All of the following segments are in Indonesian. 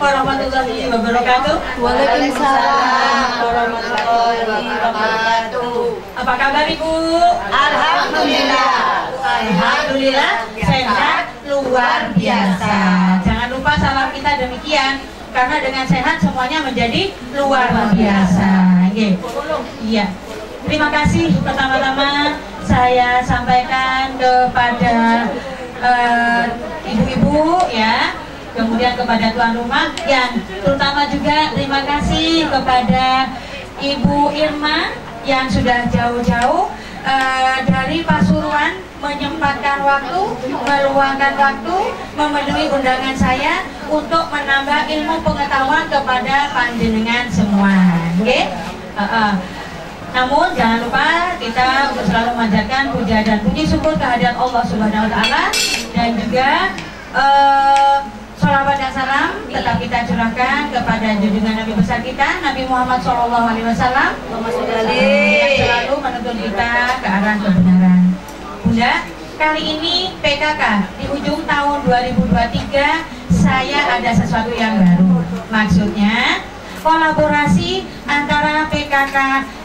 warahmatullahi wabarakatuh. Waalaikumsalam warahmatullahi wabarakatuh. Apa kabar Ibu? Alhamdulillah. Alhamdulillah sehat luar biasa. Jangan lupa salam kita demikian, karena dengan sehat semuanya menjadi luar biasa. Iya. Terima kasih pertama-tama saya sampaikan kepada ibu-ibu ya, kemudian kepada tuan rumah, yang terutama juga terima kasih kepada Ibu Irma yang sudah jauh-jauh dari Pasuruan menyempatkan waktu, meluangkan waktu, memenuhi undangan saya untuk menambah ilmu pengetahuan kepada panjenengan semua. Namun jangan lupa kita untuk selalu memanjatkan puja dan puji syukur kehadirat Allah Subhanahu wa Ta'ala, dan juga sholawat dan salam tetap kita curahkan kepada junjungan Nabi besar kita, Nabi Muhammad SAW, yang selalu menuntun kita ke arah kebenaran. Bunda, kali ini PKK di ujung tahun 2023 saya ada sesuatu yang baru. Maksudnya kolaborasi antara PKK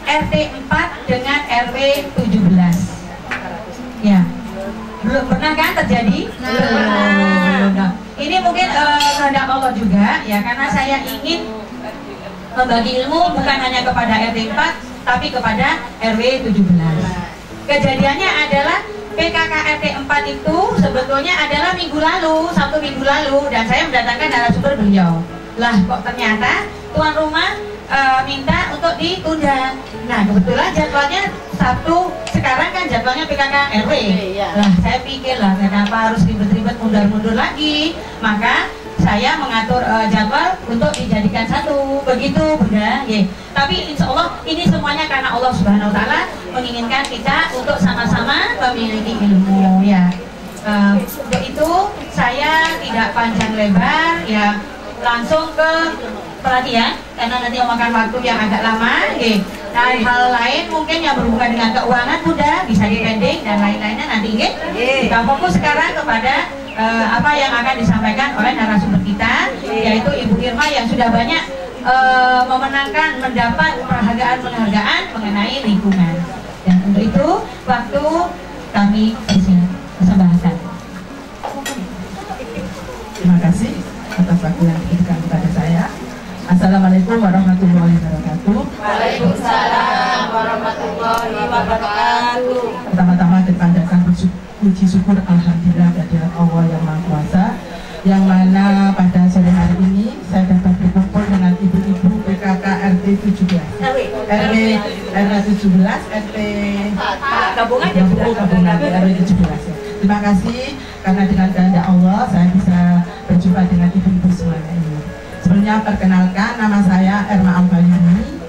RT 4 dengan RW 17. Ya, belum pernah kan terjadi? Belum. Ini mungkin kehendak Allah juga ya, karena saya ingin membagi ilmu bukan hanya kepada RT 4 tapi kepada RW 17. Kejadiannya adalah PKK RT 4 itu sebetulnya adalah minggu lalu, Sabtu minggu lalu, dan saya mendatangkan narasumber beliau. Lah kok ternyata tuan rumah minta untuk ditunda. Nah kebetulan jadwalnya Sabtu, sekarang kan jadwalnya PKK RW. Lah saya pikir lah kenapa harus ribet-ribet mundur-mundur lagi, maka saya mengatur jadwal untuk dijadikan satu, begitu Bunda. Tapi insya Allah ini semuanya karena Allah Subhanahu wa Ta'ala menginginkan kita untuk sama-sama memiliki ilmu ya. Untuk itu saya tidak panjang lebar ya, langsung ke perhatian karena nanti memakan waktu yang agak lama. Nah, hal lain mungkin yang berhubungan dengan keuangan Bunda bisa dipending dan lain-lainnya nanti kita fokus sekarang kepada apa yang akan disampaikan oleh narasumber kita, yaitu Ibu Irma yang sudah banyak mendapat penghargaan mengenai lingkungan. Dan untuk itu waktu kami persembahkan. Terima kasih atas waktu yang diberikan kepada saya. Assalamualaikum warahmatullahi wabarakatuh. Waalaikumsalam warahmatullahi wabarakatuh. Pertama-tama dipanjatkan puji syukur alhamdulillah kehadirat Allah yang Maha Kuasa, yang mana pada sore hari ini saya dapat berkumpul dengan ibu-ibu PKK RT 17, RW 17, RT gabungan RW 17 ya. Terima kasih karena dengan kehendak Allah saya bisa berjumpa dengan ibu-ibu semuanya ini. Sebelumnya perkenalkan, nama saya Erma Albayuni.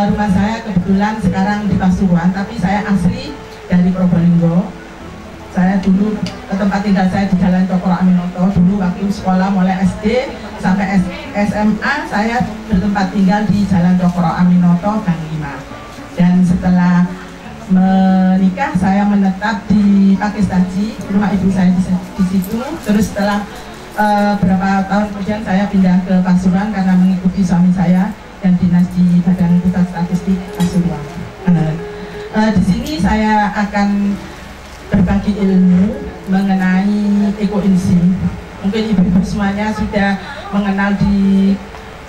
Rumah saya kebetulan sekarang di Pasuruan, tapi saya asli dari Probolinggo. Saya dulu tempat tinggal saya di Jalan Cokro Aminoto. Dulu waktu sekolah mulai SD sampai SMA saya bertempat tinggal di Jalan Cokro Aminoto Gang 5. Dan setelah menikah saya menetap di Pakistanji, rumah ibu saya di situ. Terus setelah berapa tahun kemudian saya pindah ke Pasuruan karena mengikuti suami saya yang dinas di Badan Pusat Statistik Pasuruan. Di sini saya akan berbagi ilmu mengenai ekoenzim. Mungkin ibu-ibu semuanya sudah mengenal di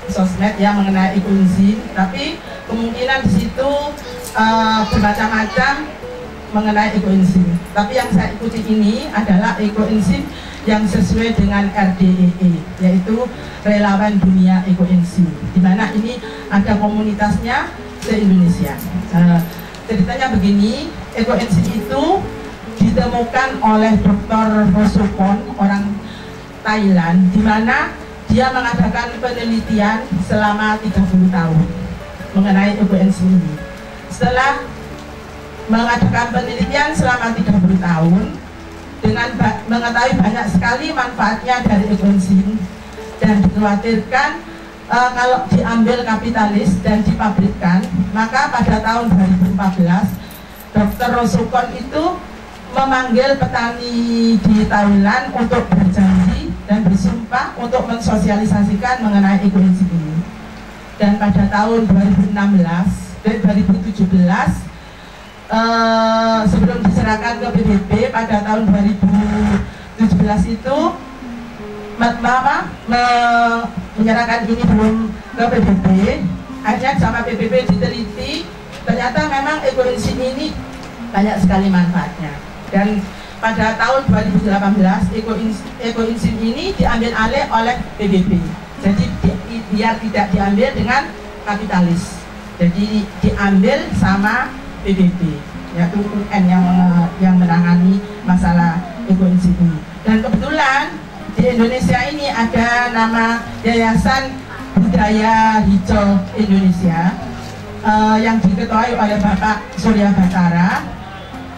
sosmed ya mengenai ekoenzim, tapi kemungkinan di situ bermacam-macam mengenai ekoenzim. Tapi yang saya ikuti ini adalah ekoenzim yang sesuai dengan RDEE, yaitu Relawan Dunia Ekoenzim, di mana ini ada komunitasnya se-Indonesia. Ceritanya begini, ekoenzim itu ditemukan oleh Dr. Rosukon, orang Thailand, di mana dia mengadakan penelitian selama 30 tahun mengenai ekoenzim ini. Setelah mengadakan penelitian selama 30 tahun, dengan mengetahui banyak sekali manfaatnya dari ekoenzim, dan dikhawatirkan kalau diambil kapitalis dan dipabrikkan, maka pada tahun 2014 Dr. Rosukon itu memanggil petani di Thailand untuk berjanji dan bersumpah untuk mensosialisasikan mengenai ekoenzim ini. Dan pada tahun 2017 sebelum diserahkan ke PBB pada tahun 2017 itu menyerahkan ini belum ke PBB. Akhirnya sama PBB diteliti, ternyata memang ekoenzim ini banyak sekali manfaatnya. Dan pada tahun 2018 ekoenzim ini diambil alih oleh PBB. Jadi biar tidak diambil dengan kapitalis, jadi diambil sama PBB, yaitu UN yang menangani masalah ekoenzim ini. Dan kebetulan di Indonesia ini ada nama Yayasan Budaya Hijau Indonesia yang diketuai oleh Bapak Surya Batara.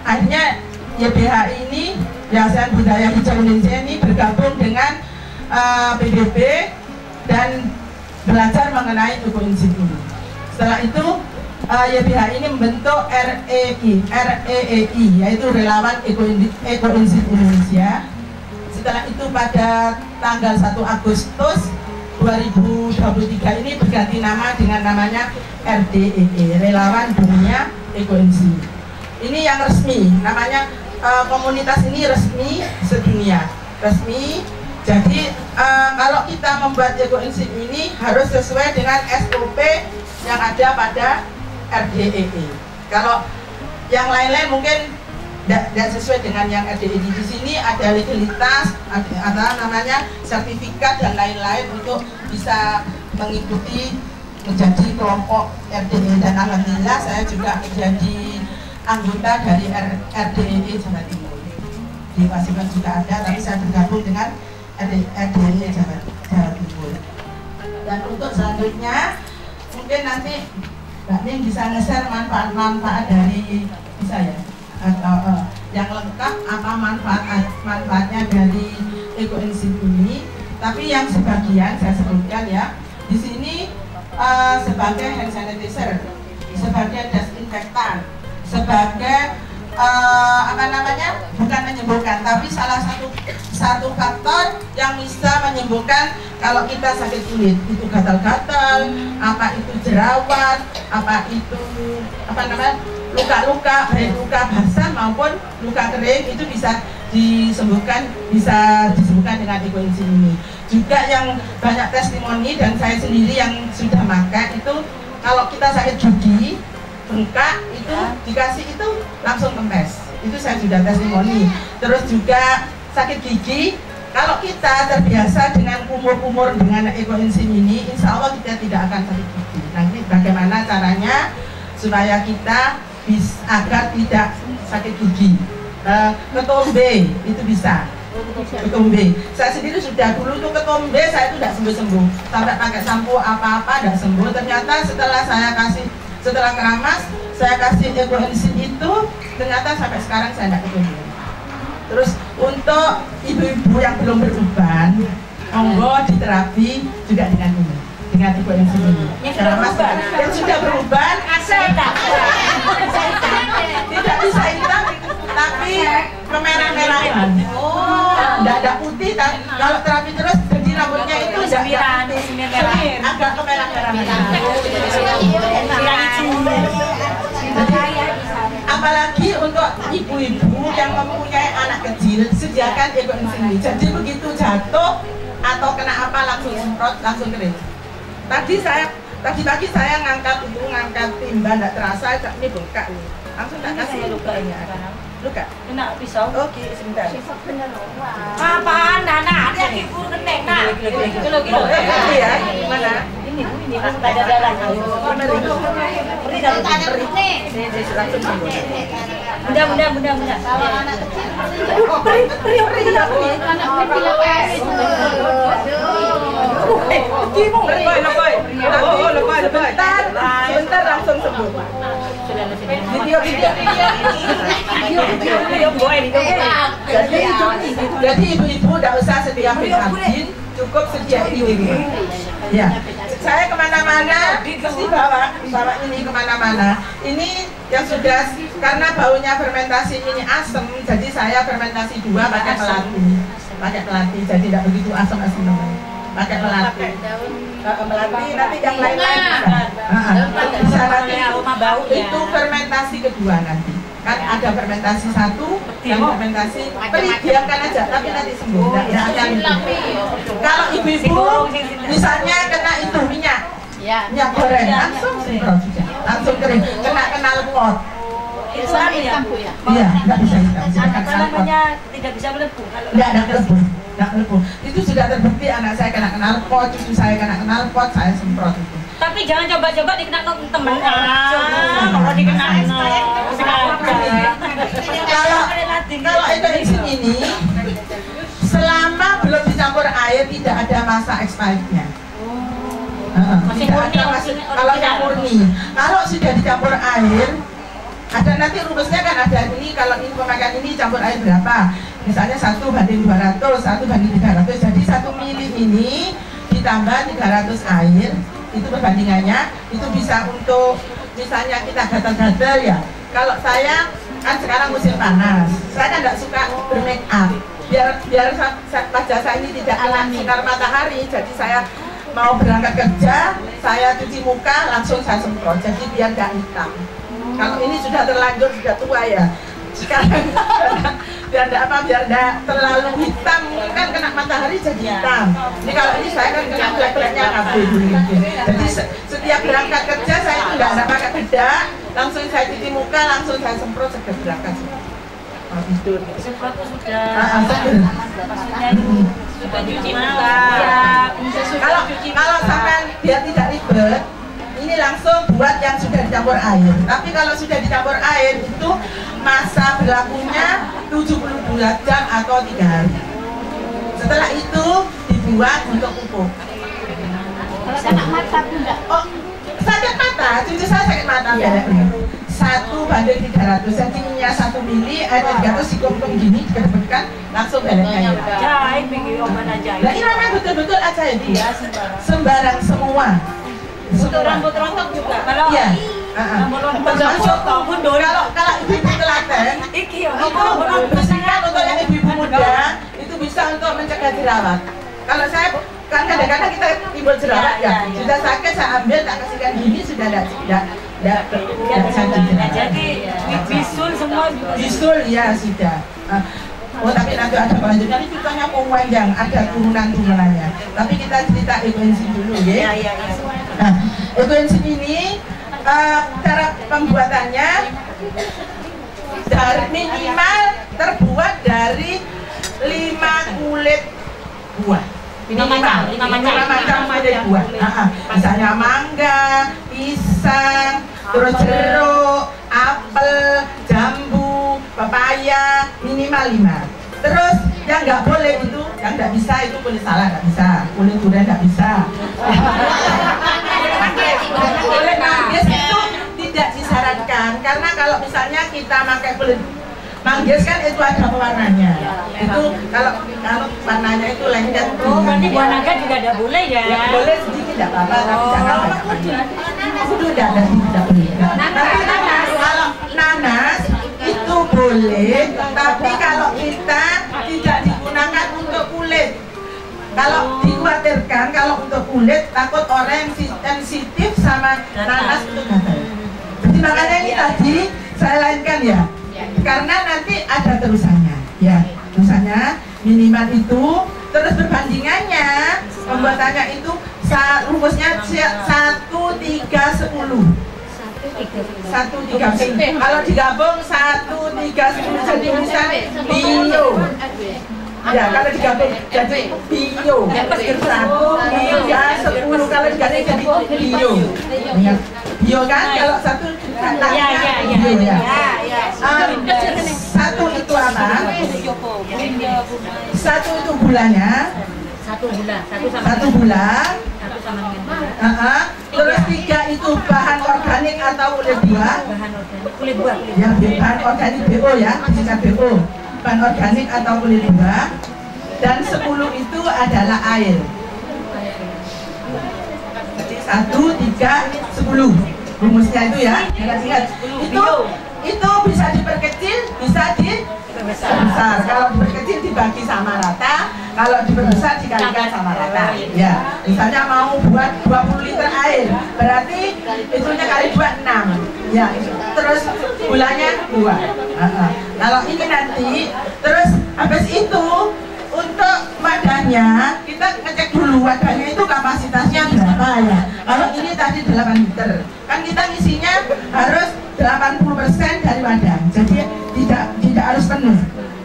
Akhirnya YBH ini, Yayasan Budaya Hijau Indonesia ini bergabung dengan PBB dan belajar mengenai ekoenzim ini. Setelah itu YBH ini membentuk REI, yaitu Relawan Ekoenzim Indonesia. Setelah itu pada tanggal 1 Agustus 2023 ini berganti nama dengan namanya RDEE, Relawan Dunia Ekoenzim. Ini yang resmi, namanya komunitas ini resmi sedunia, resmi. Jadi kalau kita membuat ekoenzim ini harus sesuai dengan SOP yang ada pada RDEE. Kalau yang lain-lain mungkin tidak sesuai dengan yang RDEE. Di sini ada legalitas, ada namanya sertifikat dan lain-lain untuk bisa mengikuti menjadi kelompok RDEE. Dan alhamdulillah saya juga menjadi anggota dari RDEE Jawa Timur. Di Pasuruan juga ada, tapi saya bergabung dengan RDEE Jawa Timur. Dan untuk selanjutnya mungkin nanti Mbak Ning bisa nge-share manfaat-manfaat dari saya yang lengkap apa manfaatnya dari ekoenzim ini. Tapi yang sebagian saya sebutkan ya di sini sebagai hand sanitizer, sebagai desinfektan, sebagai bukan menyembuhkan, tapi salah satu faktor yang bisa menyembuhkan kalau kita sakit kulit, itu gatal-gatal, apa itu jerawat, apa itu luka-luka, baik luka basah maupun luka kering, itu bisa disembuhkan dengan ekoenzim ini. Juga yang banyak testimoni dan saya sendiri yang sudah makan itu, kalau kita sakit gigi, bengkak itu dikasih itu langsung kempes, itu saya sudah testimoni. Terus juga sakit gigi, kalau kita terbiasa dengan kumur-kumur dengan ekoenzim ini, insya Allah kita tidak akan sakit gigi. Nanti bagaimana caranya supaya kita agar tidak sakit gigi. Ketombe itu bisa, ketombe. Saya sendiri sudah dulu tuh ketombe, saya itu tidak sembuh-sembuh, sampai pakai sampo apa-apa tidak sembuh. Ternyata setelah keramas, saya kasih ekoenzim itu, ternyata sampai sekarang saya tidak ketombe. Terus untuk ibu-ibu yang belum beruban, monggo diterapi juga dengan ini, dengan ekoenzim ini. Yang sudah beruban, tidak bisa hitam, tapi kemerah-merahan. Tidak ada putih, kalau terapi terus jadi rambutnya itu agak kemerah-merahan. Apalagi untuk ibu-ibu yang mempunyai anak kecil, sediakan ekoenzim ini. Jadi begitu jatuh atau kena apa langsung semprot, langsung kering. Tadi pagi saya ngangkat timba, tidak terasa ini bengkak nih. Langsung tak kasih luka ini. Luka? Kena pisau. Oke, sebentar. Apaan, Nana? Ada ibu kenek, nak. Kilo. Ya, gimana? Ini ada darahnya. Beri dalam beri. Mudah. Kalau anak kecil beri. Sebentar langsung sembuh. Video. Jadi ibu-ibu tidak usah setiap hari, cukup sedia ini. Ya, saya kemana-mana pasti bawa ini kemana-mana. Ini yang sudah, karena baunya fermentasi ini asam, jadi saya fermentasi 2 pakai melati. pakai melati, jadi tidak begitu asam-asam namanya. Pakai melati. Melati nanti yang lain-lain bisa nanti itu fermentasi kedua nanti. Kan ada fermentasi satu dan fermentasi diamkan aja tapi nanti sembuh. Kalau ibu-ibu misalnya kena itu minyak goreng langsung semprot sudah, langsung kering, kena pot. Itu ya? Iya, nggak bisa hitam. Namanya tidak bisa melepuh. Nggak melepuh. Itu sudah terbukti anak saya kena knalpot, cucu saya kena knalpot, saya semprot itu. Tapi jangan coba-coba dikena temen. Kalau dikena kalau enzim ini selama belum dicampur air tidak ada masa expirednya. Kalau yang murni, kalau sudah dicampur air, ada nanti rumusnya kan ada ini, kalau ini pemakaian ini campur air berapa, misalnya 1:200, 1:300, jadi 1 mili ini ditambah 300 air, itu perbandingannya, itu bisa untuk misalnya kita gatal-gatal ya. Kalau saya kan sekarang musim panas, saya kan tidak suka bermake up, biar wajah saya ini tidak kena sinar matahari, jadi saya mau berangkat kerja, saya cuci muka, langsung saya semprot, jadi biar nggak hitam. Kalau ini sudah terlanjur, sudah tua ya, sekarang biar nggak terlalu hitam, kan kena matahari jadi hitam. Ini kalau ini saya kan kena black-blacknya kabel dulu. Jadi setiap berangkat kerja saya itu nggak ada pakai bedak, langsung saya cuci muka, langsung saya semprot segera berangkat. Tidur. Semprot sudah. Maksudnya sudah cuci muka. Kalau sampai biar tidak ribet, ini langsung buat yang sudah dicampur air. Tapi kalau sudah dicampur air itu masa berlakunya 72 jam atau 3 hari. Setelah itu dibuat untuk pupuk. Kalau sakit mata enggak? Oh, sakit mata, cucu saya sakit mata ya. 1:300, jadi minyak 1 mili, air 300 dikumpul gini, dikedepankan langsung belernya ya. Ajaib, bikin obat ajaib. Nah ini memang betul-betul ajaib. Iya, sembarang semua. Untuk rambut rontok juga. Kalau iya. rambut rontok kalau ibu-ibu Klaten, iki itu bersihkan untuk yang ibu-ibu muda, itu bisa untuk mencegah jerawat. Kalau saya kan kadang-kadang kita timbul jerawat ya, sudah sakit saya ambil, tak kasihkan gini sudah tidak sakit. Jadi bisul semua bisul ya sudah. Oh tapi nanti ada kelanjutan, ini ceritanya panjang, ada turunan-turunannya. Tapi kita cerita ekoenzim dulu ya. Nah, ekoenzim ini cara pembuatannya dari minimal terbuat dari 5 kulit buah. Lima macam kulit buah. Misalnya mangga, pisang, terus jeruk, apel, jambu, pepaya, minimal 5. Terus yang nggak boleh itu, yang nggak bisa itu kulit salah nggak bisa, kulit durian nggak bisa. Kulit manggis itu tidak disarankan karena kalau misalnya kita pakai kulit manggis kan itu ada pewarnanya. Itu kalau warnanya itu lengket. Oh, berarti buah naga juga tidak boleh ya? Ya boleh sedikit tidak apa-apa, tapi jangan banyak. Itu tidak boleh. Tapi kalau nanas itu boleh, tapi kalau kita tidak digunakan untuk kulit. Kalau dikhawatirkan kalau untuk kulit takut orang yang sensitif sama nanas itu gatal. Jadi makanya ini tadi saya lainkan ya, karena nanti ada terusannya. Ya, terusannya minimal itu, terus perbandingannya pembuatannya itu rumusnya 1:3:10. 1:3:10. Kalau digabung 1:3:10 jadi bisa bio. Ya, kalau digabung jadi bio. 1:3:10 kalau digabung jadi bio. Bio kan kalau satu bio ya. Satu itu apa? Satu itu bulannya. 1 bulan. Terus 3 itu bahan organik atau kulit buah. Ya, bahan organik BO ya, bisa BO. Bahan organik atau kulit buah. Dan 10 itu adalah air. Jadi 1:3:10 rumusnya itu ya. Ingat. Itu bisa diperkecil, bisa besar. Kalau diperkecil dibagi sama rata, kalau diperbesar dikalikan sama rata. Ya, misalnya mau buat 20 liter air, berarti itunya kali 2 6. Ya, terus gulanya 2. Kalau ini nanti, terus habis itu untuk wadahnya kita ngecek dulu wadahnya itu kapasitasnya berapa ya. Kalau ini tadi 8 liter, kan kita ngisinya harus 80% dari wadah, jadi tidak harus penuh.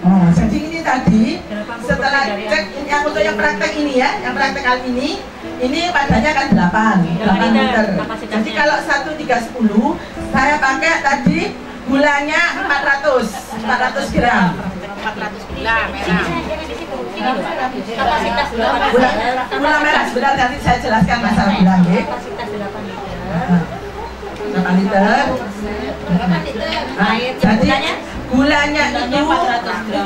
Oh, jadi ini tadi setelah cek yang untuk yang praktek ini ya, yang praktek kali ini wadahnya kan 8 liter. Jadi kalau 1,310 saya pakai tadi gulanya 400 gram. 400 gram merah. Gula merah sebentar nanti saya jelaskan masalah gula ya. 8 liter. Jadi gulanya itu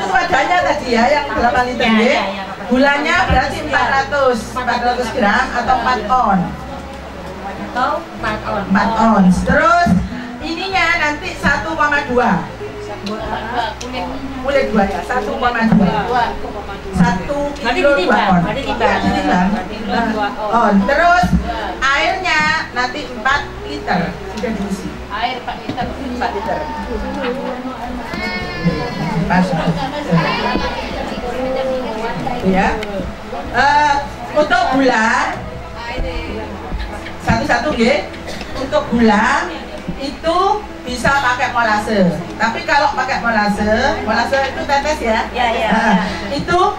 wadahnya tadi ya yang 8 liter ya. Gulanya berarti 400 gram atau 4 on. 4 on. Terus ininya nanti 1,2. Kulit 2 ya, 1,2. 1 kilo 2 on. On. Terus airnya nanti 4 liter sudah diisi. Air 4 liter. 4 liter. Pas. Ya. Untuk gula satu-satu nggih. Untuk gula itu bisa pakai molase. Tapi kalau pakai molase itu tetes ya. Itu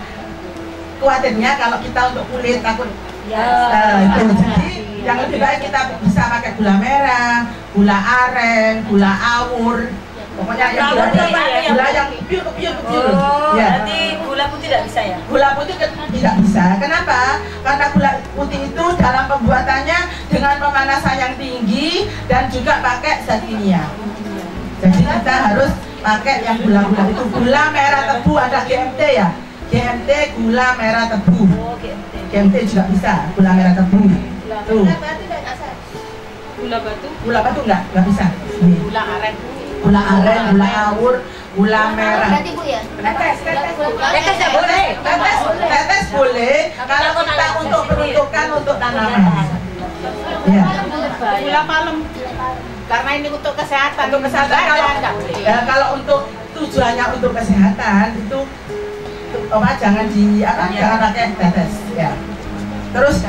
khawatirnya kalau kita untuk kulit takut itu. Jadi yang lebih baik kita bisa pakai gula merah, gula aren, gula awur. Pokoknya yang gula yang pure. Ya. Berarti gula putih tidak bisa ya? Gula putih tidak bisa. Kenapa? Karena gula putih itu dalam pembuatannya dengan pemanasan yang tinggi dan juga pakai zat kimia. Jadi kita harus pakai yang gula-gula itu. Gula merah tebu ada GMT ya. GMT gula merah tebu. GMT juga bisa gula merah tebu. Tuh. Gula batu enggak bisa. Gula aren. Gula aren, gula awur, gula merah. Berarti Bu ya? Tetes ya boleh. Tetes boleh kalau kita untuk peruntukan untuk tanaman. Ya. Gula palem. Karena ini untuk kesehatan. Untuk kesehatan kalau untuk tujuannya untuk kesehatan itu jangan jangan pakai tetes ya. Terus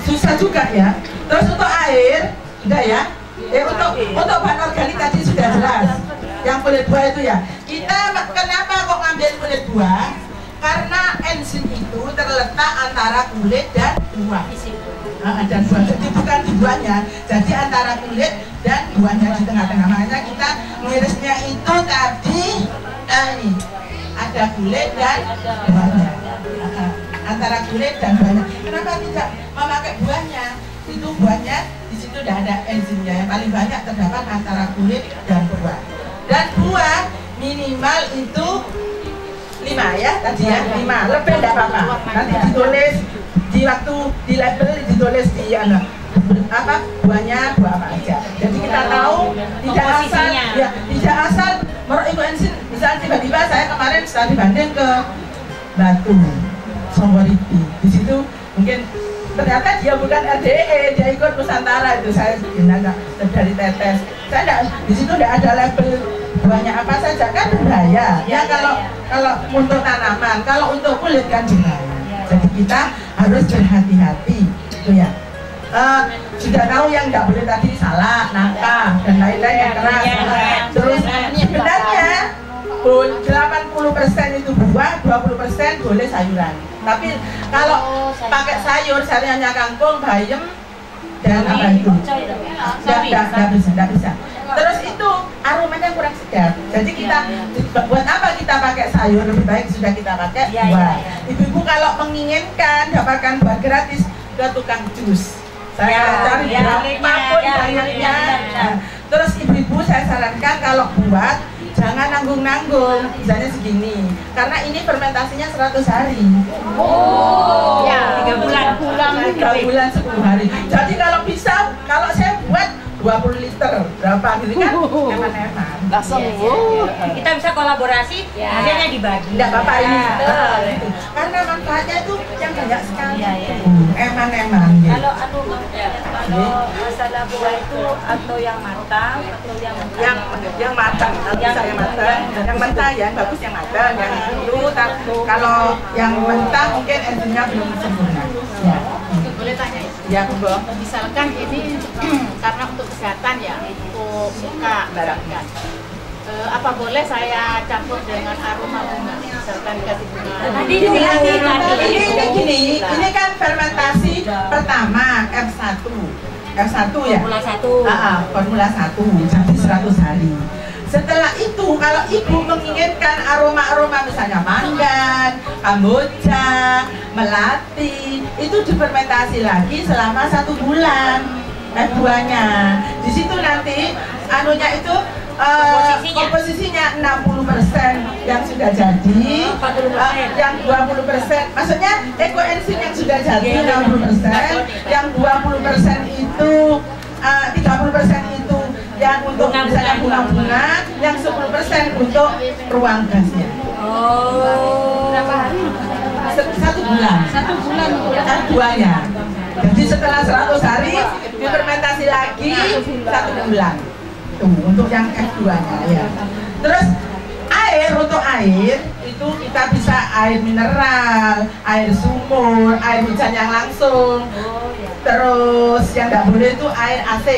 susah juga ya. Terus untuk air sudah ya. Untuk bahan organik tadi sudah jelas. Yang kulit buah itu ya. Kita kenapa kok ngambil kulit buah? Karena enzim itu terletak antara kulit dan buah. Dan buah. Jadi bukan di buahnya. Jadi antara kulit dan buahnya di tengah-tengah. Makanya kita ngirisnya itu tadi ini ada kulit dan buahnya. Antara kulit dan buahnya. Kenapa tidak memakai buahnya? Itu buahnya di situ tidak ada enzimnya. Yang paling banyak terdapat antara kulit dan buah. Dan buah minimal itu 5 ya tadi ya, 5 lebih tidak apa-apa. Nanti ditulis di waktu di label ditulis di apa buahnya buah apa aja. Jadi kita tahu tidak asal ya, tidak asal menurut ibu enzim. Misalnya tiba-tiba saya kemarin setelah dibanding ke Batu Somboriti, di situ mungkin ternyata dia bukan RDE, dia ikut Nusantara itu. Saya agak dari tetes. Saya enggak, di situ tidak ada label buahnya apa saja kan berbahaya. Ya kalau untuk tanaman, kalau untuk kulit kan berbahaya. Jadi kita harus berhati-hati, itu ya. Sudah tahu yang nggak boleh tadi salak, nangka dan lain-lain yang keras. Terus sebenarnya 80% itu buah, 20% boleh sayuran. Tapi kalau pakai sayurnya kangkung, bayam dan apa itu, nggak bisa. Terus itu aromanya kurang sedap. Jadi kita buat apa kita pakai sayur? Lebih baik sudah kita pakai buah. Ibu-ibu kalau menginginkan dapatkan buah gratis ke tukang jus. Saya cari berapapun banyaknya. Terus ibu-ibu saya sarankan kalau buat jangan nanggung-nanggung, misalnya segini, karena ini fermentasinya 100 hari. Ya, 3 bulan. 3 bulan 10 hari. Jadi kalau bisa, kalau saya buat 20 liter berapa gitu kan? Hemat-hemat. langsung. Kita bisa kolaborasi, hasilnya dibagi. Tidak apa-apa ini. Betul. Karena manfaatnya itu yang banyak sekali. Iya. Eman-eman. Kalau kalau masalah buah itu atau yang matang atau yang matang, yang matang, yang mentah ya bagus yang matang, yang dulu. Kalau yang mentah mungkin enzimnya belum sempurna. Ya. Boleh tanya ya? Ya, Bu. Misalkan ini karena untuk kesehatan ya, untuk muka kan. Apa boleh saya campur dengan aroma bunga? Misalkan dikasih bunga. Ini kan fermentasi pertama F1 ya. Formula 1. Formula 1 jadi 100 hari. Setelah itu kalau ibu menginginkan aroma-aroma misalnya pandan, kamboja, melati, itu difermentasi lagi selama 1 bulan F2-nya. Di situ nanti anunya itu komposisinya 60% yang sudah jadi, yang 20% maksudnya ekoenzim yang sudah jadi 60%, yang 20% itu 30% itu yang untuk misalnya bunga-bunga, yang 10% untuk ruang gasnya. Berapa hari? 1 bulan. 1 bulan. F2-nya. Jadi setelah 100 hari difermentasi lagi 1 bulan. Tuh, untuk yang F2-nya ya. Terus untuk air itu kita bisa air mineral, air sumur, air hujan yang langsung. Terus yang nggak boleh itu air AC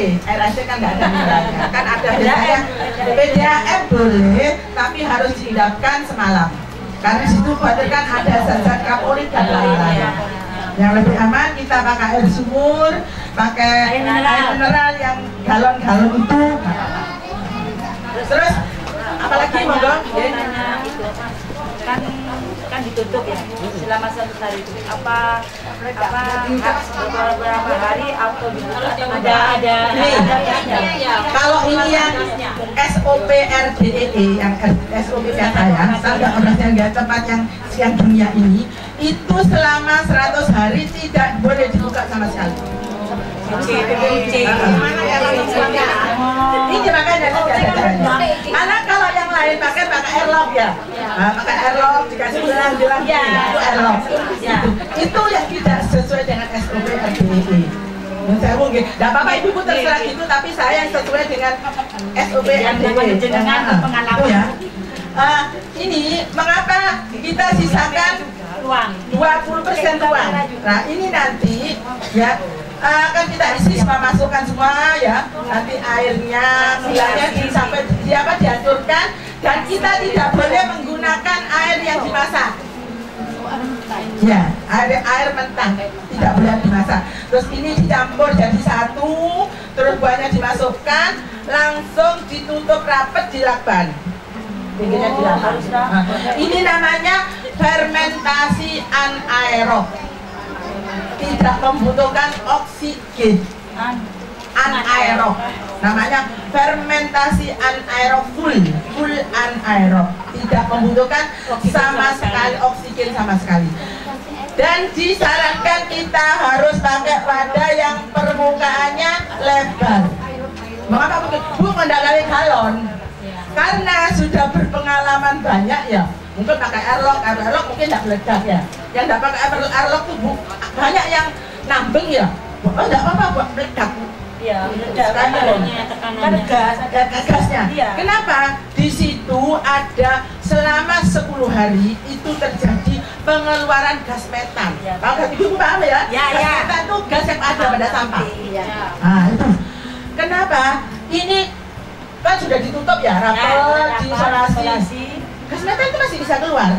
kan nggak ada mineralnya. Kan ada biasanya PDAM boleh, tapi harus diendapkan semalam. Karena di situ khawatirkan ada zat-zat kaporit dan lain-lain. Yang lebih aman kita pakai air sumur, pakai air mineral yang galon-galon itu. Terus apalagi monggo? Kan ditutup ya selama 1 hari itu. Apa beberapa hari atau ditutup ada kalau ini yang SOP RDEE yang SOP yang saya standar operasi yang tempat yang dunia ini itu selama 100 hari tidak boleh dibuka sama sekali. Ini makanya karena kalau yang lain pakai airlock ya, pakai airlock dikasih bilang itu airlock. Itu yang tidak sesuai dengan SOP RDEE. Saya mungkin, tidak apa-apa ibu terserah gitu, tapi saya sesuai dengan SOP RDEE. Ya. Ini mengapa kita sisakan 20% ruang? Nah ini nanti ya akan kita isi masukkan semua ya, nanti airnya gulanya sampai diaturkan, dan kita tidak boleh menggunakan air yang dimasak ya, air mentah tidak boleh dimasak. Terus ini dicampur jadi satu, terus buahnya dimasukkan, langsung ditutup rapat di lakban. Ini namanya fermentasi anaerob, tidak membutuhkan oksigen. Anaerob namanya fermentasi anaerob, full anaerob, tidak membutuhkan sama sekali oksigen sama sekali. Dan disarankan kita harus pakai wadah yang permukaannya lebar. Mengapa begitu? Bu mendagali galon karena sudah berpengalaman banyak ya. Mungkin pakai airlock mungkin tidak meledak ya. Yang tidak pakai airlock tuh Bu, banyak yang nambeng ya. Oh tidak apa-apa buat meledak. Iya, meledak. Kan gas, ada gasnya. Iya. Kenapa? Di situ ada selama 10 hari itu terjadi pengeluaran gas metan. Ya. Kalau ibu paham ya? Ya. Gas metan itu gas yang ada pada sampah. Iya. Nah itu. Kenapa? Ini kan sudah ditutup ya, rapor, diisolasi. Gas metan itu masih bisa keluar.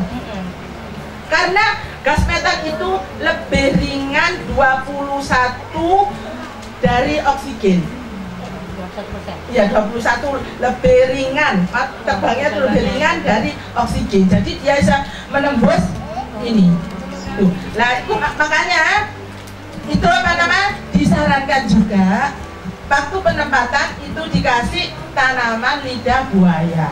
Karena gas metan itu lebih ringan 21 dari oksigen. 21%. Iya, 21 lebih ringan. Terbangnya itu lebih ringan dari oksigen. Jadi dia bisa menembus ini. Tuh. Nah, itu makanya itu apa namanya? Disarankan juga waktu penempatan itu dikasih tanaman lidah buaya.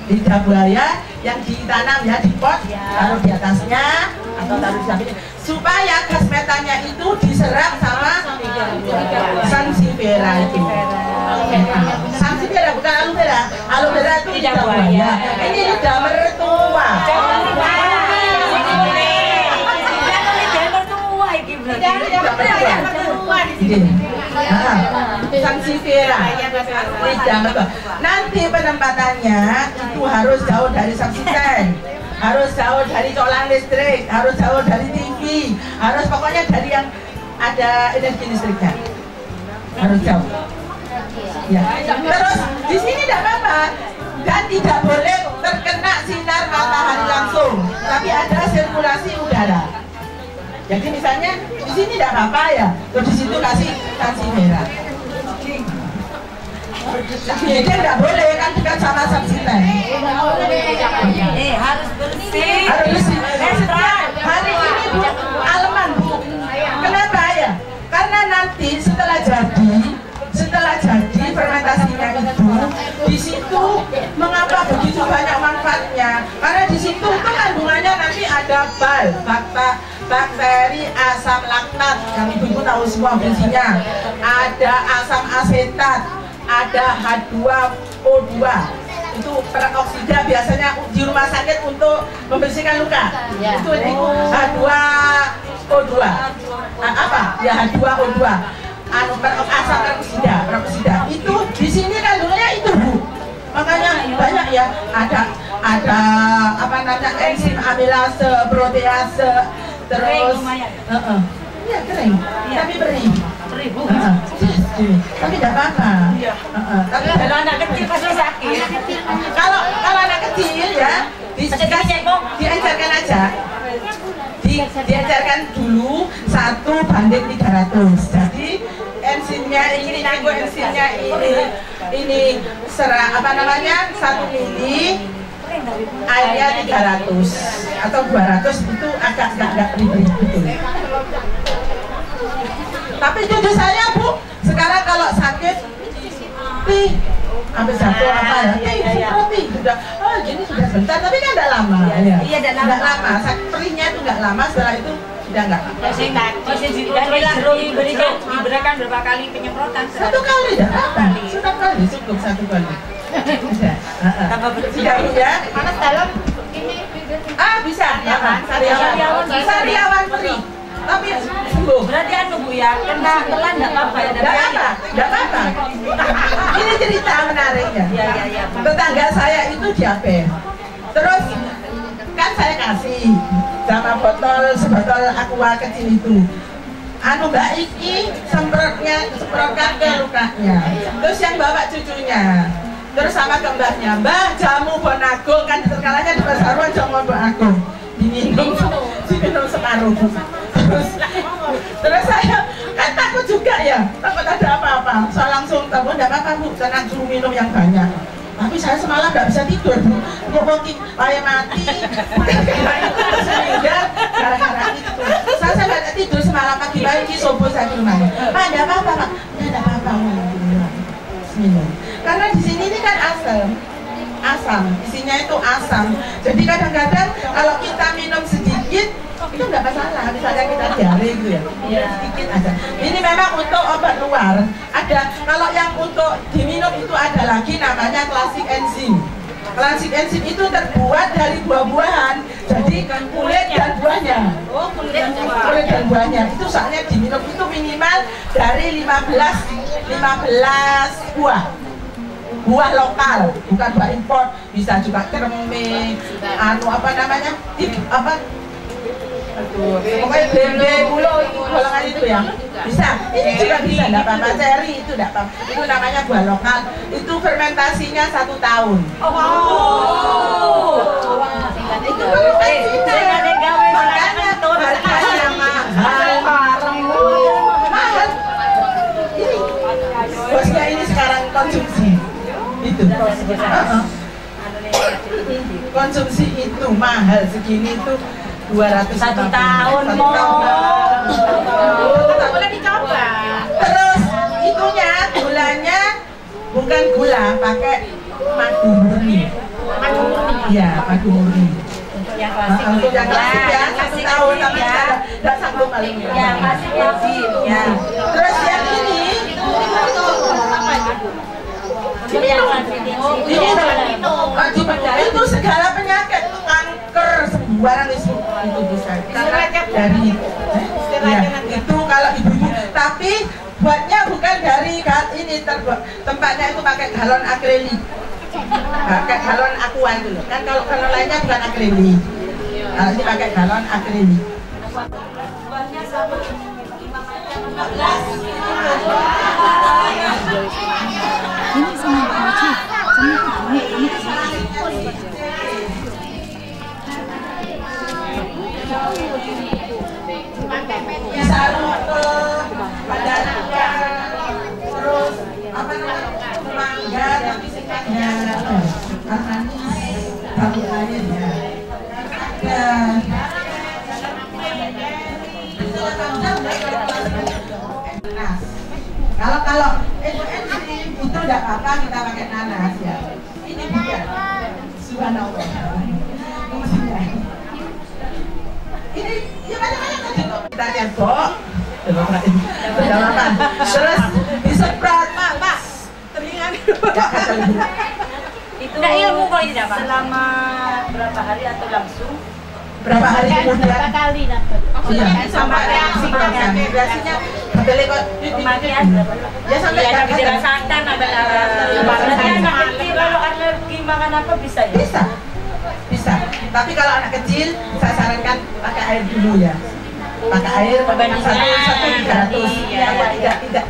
Lidah buaya yang ditanam ya di pot, taruh di atasnya atau taruh di sampingnya, supaya gas metannya itu diserap sama sansevieria itu. Sansevieria bukan aloe vera. lidah buaya. Ini lidah mertua. Sanksi Vera lidah mertua. Nanti penempatannya itu harus jauh dari subsisten, harus jauh dari colang listrik, harus jauh dari TV, harus pokoknya dari yang ada energi listriknya, harus jauh. Ya. Terus di sini tidak apa-apa dan tidak boleh terkena sinar matahari langsung, tapi ada sirkulasi udara. Jadi misalnya di sini tidak apa-apa ya, terus di situ kasih sanksi merah. Jadi nggak boleh kan dekat sama subsisten. Harus bersih. Harus bersih. Hari ini Bu, aleman Bu. Kenapa ya? Karena nanti setelah jadi fermentasinya itu di situ mengapa begitu banyak manfaatnya? Karena di situ itu kandungannya nanti ada bakteri asam laktat yang ibu tahu semua fungsinya, ada asam asetat, ada H2O2 itu peroksida biasanya di rumah sakit untuk membersihkan luka. Itu H2O2 apa ya, H2O2 asam peroksida itu di sini kandungannya itu Bu, makanya banyak ya, ada apa namanya enzim amilase, protease, terus iya kering, tapi perih Bu, tapi tidak apa-apa. Tapi Kalau anak kecil pasti sakit. kalau anak kecil ya diajarkan aja, diajarkan dulu 1:300. Jadi enzimnya ini apa namanya 1 mili airnya 300 atau 200 itu agak ribet betul. Tapi jujur saya Bu, sekarang kalau sakit habis jatuh apa ya, sudah gini sudah sebentar, tapi kan tidak lama. Iya, tidak lama. Perihnya itu tidak lama, setelah itu sudah enggak. Diberikan berapa kali penyemprotan? 1 kali ya? 1 kali cukup 1 kali. Tidak ya? Panas dalam ini Bisa. Sariawan perih. Tapi berarti Bu ya, kena telan enggak apa-apa ya? Enggak apa-apa. Ini cerita menariknya. Iya. Tetangga saya itu diabetes. Terus kan saya kasih sama sebotol aqua kecil itu. Mbak Iki semprotkan ke lukanya. Terus yang bawa cucunya. Terus sama kembarnya, Mbak jamu Bon Agung kan terkalanya di Pasaruan jamu Bon Agung. Diminum separuh. Terus saya kan takut juga ya, takut ada apa-apa. Saya langsung takut tidak apa-apa Bu, saya suruh minum yang banyak. Tapi saya semalam nggak bisa tidur Bu, mungkin kayak mati. Gara-gara itu, saya nggak tidur semalam, pagi-pagi subuh saya di rumahnya. Pak, tidak apa-apa Pak, tidak apa-apa minum. Karena di sini ini kan asam, isinya itu asam. Jadi kadang-kadang kalau kita minum sedikit itu nggak masalah, misalnya kita diare gitu ya, sedikit aja. Ini memang untuk obat luar. Ada, kalau yang untuk diminum itu ada lagi namanya klasik enzim. Klasik enzim itu terbuat dari buah-buahan, jadi kulit dan buahnya. Kulit dan buahnya itu soalnya diminum itu minimal dari 15 buah lokal, bukan buah impor. Bisa juga kerme, apa namanya, pokoknya bende, bulo, golongan itu ya bisa. Ini juga bisa, tidak apa-apa. Ceri itu tidak apa-apa. Itu namanya buah lokal. Itu fermentasinya 1 tahun. Itu fermentasinya. Makanya harganya mahal. Ini bosnya ini sekarang konsumsi itu. Konsumsi itu mahal segini itu 200 1 tahun tak boleh dicoba. Terus itunya gulanya bukan gula, pakai madu murni. Iya, madu murni. Yang klasik. Untuk yang klasik ya, 1 tahun tapi tidak sanggup paling. Yang klasik ya. Terus yang ini barang itu bisa karena dari ya, itu kalau ibu-ibu, tapi buatnya bukan dari ini tempatnya itu pakai galon akrilik, pakai galon aqua itu loh kan, kalau galon lainnya bukan akrilik, kalau ini pakai galon akrilik. Buahnya sama 5 macam 14. Ini sama aja, sama ini. Bisa pada terus apa namanya mangga tapi sifatnya manis, tapi air ya. Kalau itu tidak apa-apa kita pakai nanas ya. Ini bukan. Subhanallah. Ini ya banyak-banyak tadi kok. Kita cebok. Terus disemprot, Pak. Teringat. Itu enggak ilmu kok ini dapat. Selama berapa hari atau langsung? Berapa hari kemudian? Berapa kali dapat? Iya, sama reaksi kan. Biasanya kok Pemakaian ya sampai ya tapi dirasakan ada berarti anak kecil kalau alergi makan apa bisa ya? Bisa. Tapi kalau anak kecil saya sarankan pakai air dulu ya. Pakai air satu 300.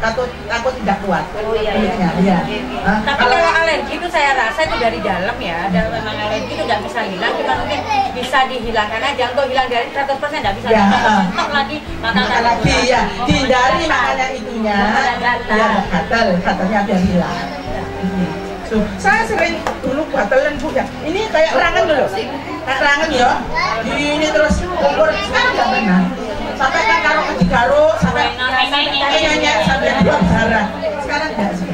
Takut tidak kuat. Oh iya. Iya. Tapi kalau alergi itu saya rasa itu dari dalam ya. Dan memang alergi itu tidak bisa hilang, cuma mungkin bisa dihilangkan aja. Untuk hilang dari 100% tidak bisa. Ya. Tok lagi makan lagi ya. Hindari makanya itunya. Ya katanya biar hilang. Tuh, saya sering dulu batalan Bu ya. Ini kayak rangan dulu. Kayak rangan ya. Ini terus kompor sekarang enggak pernah. Sampai kan karo sampai nyanyi sampai buang darah. Sekarang enggak sih.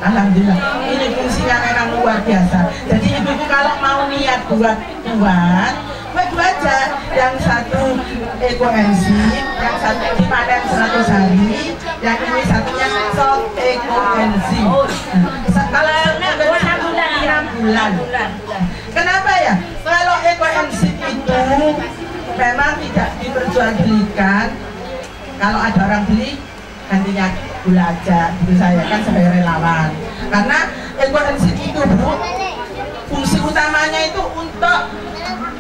Alhamdulillah. Ini fungsinya memang luar biasa. Jadi ibu-ibu kalau mau niat buat aja. Yang satu ekoenzim, yang satu dipanen 100 hari, yang ini satunya soft ekoenzim. Kalau 6 bulan. Kenapa ya? Kalau ekoenzim itu memang tidak diperjualbelikan. Kalau ada orang beli, gantinya gula aja. Gitu saya kan sebagai relawan. Karena ekoenzim itu Bu, fungsi utamanya itu untuk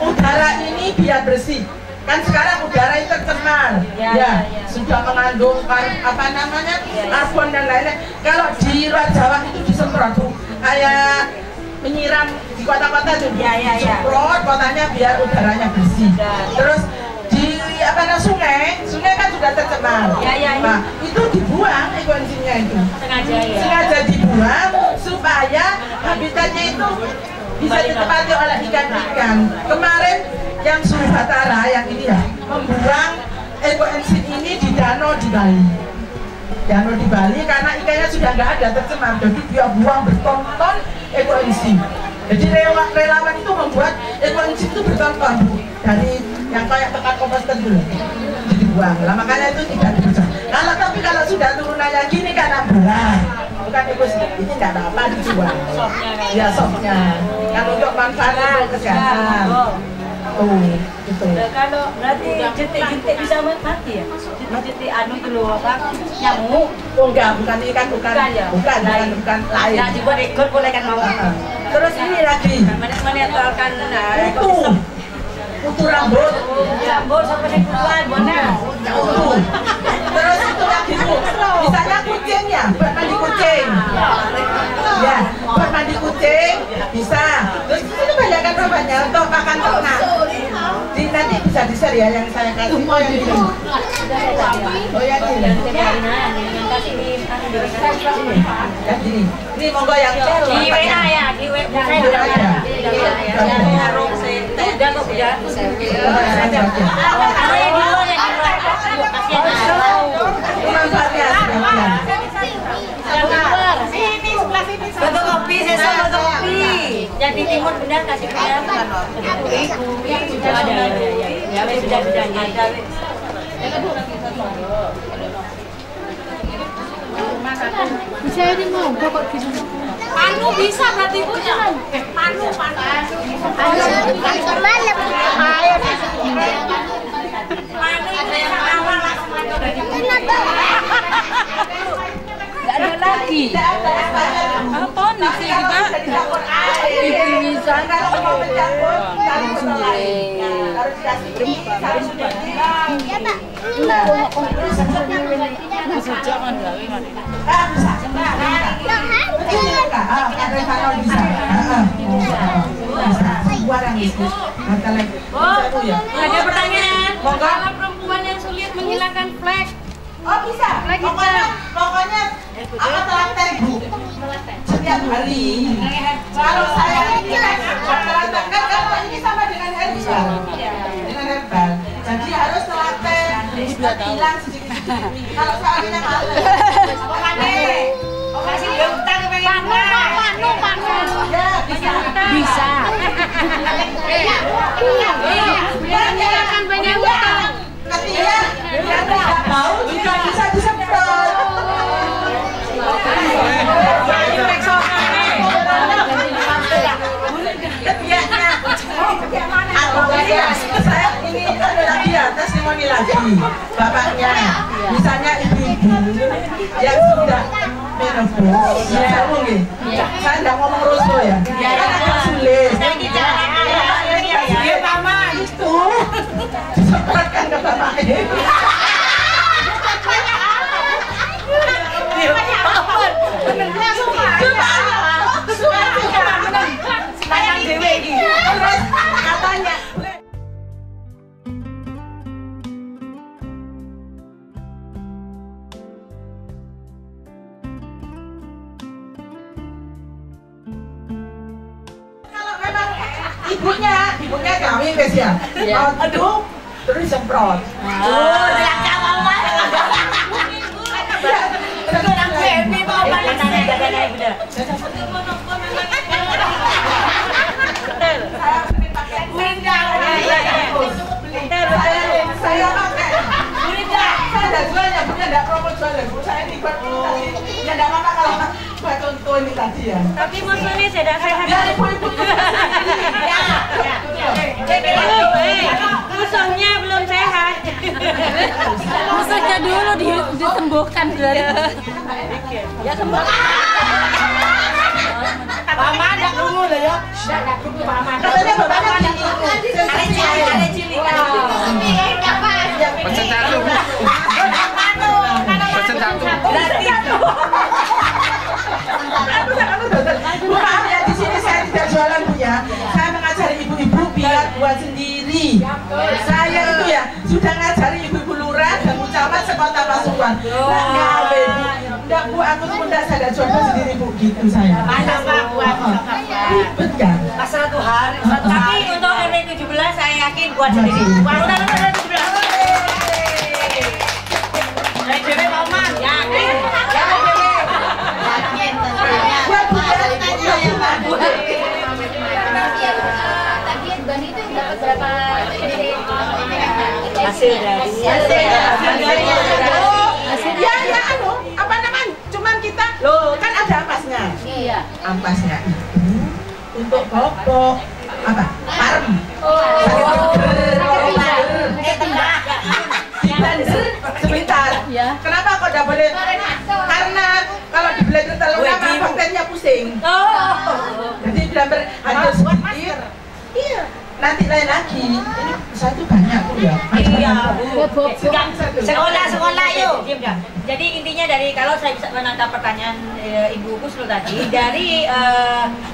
udara ini biar bersih. Kan sekarang udara itu tercemar, ya, sudah mengandung apa namanya karbon dan lain-lain. Kalau di luar Jawa itu disemprot tuh, kayak menyiram di kota-kota tuh, disemprot kotanya biar udaranya bersih. Terus di sungai kan sudah tercemar. Nah, itu dibuang ekoenzimnya itu. Sengaja dibuang supaya habitatnya itu bisa ditempati oleh ikan-ikan. Kemarin yang Suri Batara yang ini ya membuang ekoenzim ini di danau di Bali. Danau di Bali karena ikannya sudah nggak ada, tercemar. Jadi dia buang berton-ton ekoenzim. Jadi relawan itu membuat ekoenzim itu berton-ton dari yang kayak tempat komposter dulu dibuang. Lah makanya itu tidak dibuang. Kalau sudah turunannya gini karena berat, bukan ekoenzim ini nggak apa-apa dibuang. Ya sopnya. Yang untuk manfaat untuk kesehatan. Oh, gitu. Kalau berarti jentik-jentik bisa mati ya? Jentik anu itu loh apa? Nyamuk? Oh enggak, bukan lain. Nah, juga ikut boleh kan mau. Terus ini lagi. Menetralkan kutu rambut. Rambut sampai kutuan mana? Terus itu lagi Bu. Misalnya kucing ya, buat mandi kucing. Ya, buat mandi kucing bisa. Terus itu banyakkan bapaknya untuk pakan ternak. Nanti bisa di-share ya yang saya kasih. Oh yang ini. Oh yang ini. Yang ini. Ini monggo yang di WA ya, di WA. Udah kok udah. Manfaatnya botol kopi, saya botol kopi. Yang di timur benar kasih benar. Ada ya, sudah ada. Bisa ini mau kok di sini. Panu bisa berarti punya. Panu. Nggak ada lagi. Apa nih sih juga? Ibu bisa kalau mau mencampur harus jangan gawe kan. Ada pertanyaan. Kalau perempuan yang sulit menghilangkan flek. Oh bisa. Pokoknya apa telaten Bu? Setiap hari. Kalau saya ini telaten kan kalau ini sama dengan herbal. Dengan herbal. Jadi harus telaten. Hilang sedikit-sedikit. Kalau soalnya malu. Kasih dia utang pengen Panu. Ya bisa. Bisa. Menghilangkan banyak utang. Ketika yang tidak mau juga bisa disemprot. Saya ini adalah di atas testimoni lagi bapaknya. Misalnya ibu-ibu yang sudah menopause, saya tidak ngomong rusuh ya, karena agak sulit. Itu disemprotkan ke bapaknya. Katanya kalau memang ibunya kami guys ya, aduh terus semprot. Saya pakai. Saya ada jualnya, punya ada promo jual ya. Saya ini buat tadi. Ya tidak apa-apa kalau buat contoh ini tadi ya. Tapi maksudnya tidak sehat. Ya ibu-ibu. Musuhnya belum sehat. Musuhnya dulu disembuhkan dari. Ya sembuh. Mama ada kerungu loh ya. Ada kerungu mama. Katanya bapaknya Ada cili. Pesen satu. Pesen satu. Bu maaf ya, di sini saya tidak jualan Bu ya. Saya mengajari ibu-ibu biar buat sendiri. Saya itu ya sudah ngajari ibu-ibu lurah dan camat sekota Pasuruan. Enggak Bu, aku tuh enggak saya jual sendiri Bu, gitu saya. Ribet kan? Satu hari. Tapi untuk RW 17 saya yakin buat sendiri. Buat RW 17. RW Mama yakin. Buat Bu ya. Hasil dari Ya anu, apa namanya? Cuman kita loh kan ada ampasnya. Iya. Ampasnya itu untuk popok apa? Parem. Diblender sebentar. Ya. Kenapa kok tidak boleh? Karena kalau di blender terlalu lama bakterinya pusing. Jadi blender hanya sedikit. Iya. Nanti lain lagi. Ini saya tuh banyak Bu ya. Iya Bu. Sekolah yuk. Jadi intinya dari kalau saya bisa menangkap pertanyaan Ibu Kusnul tadi dari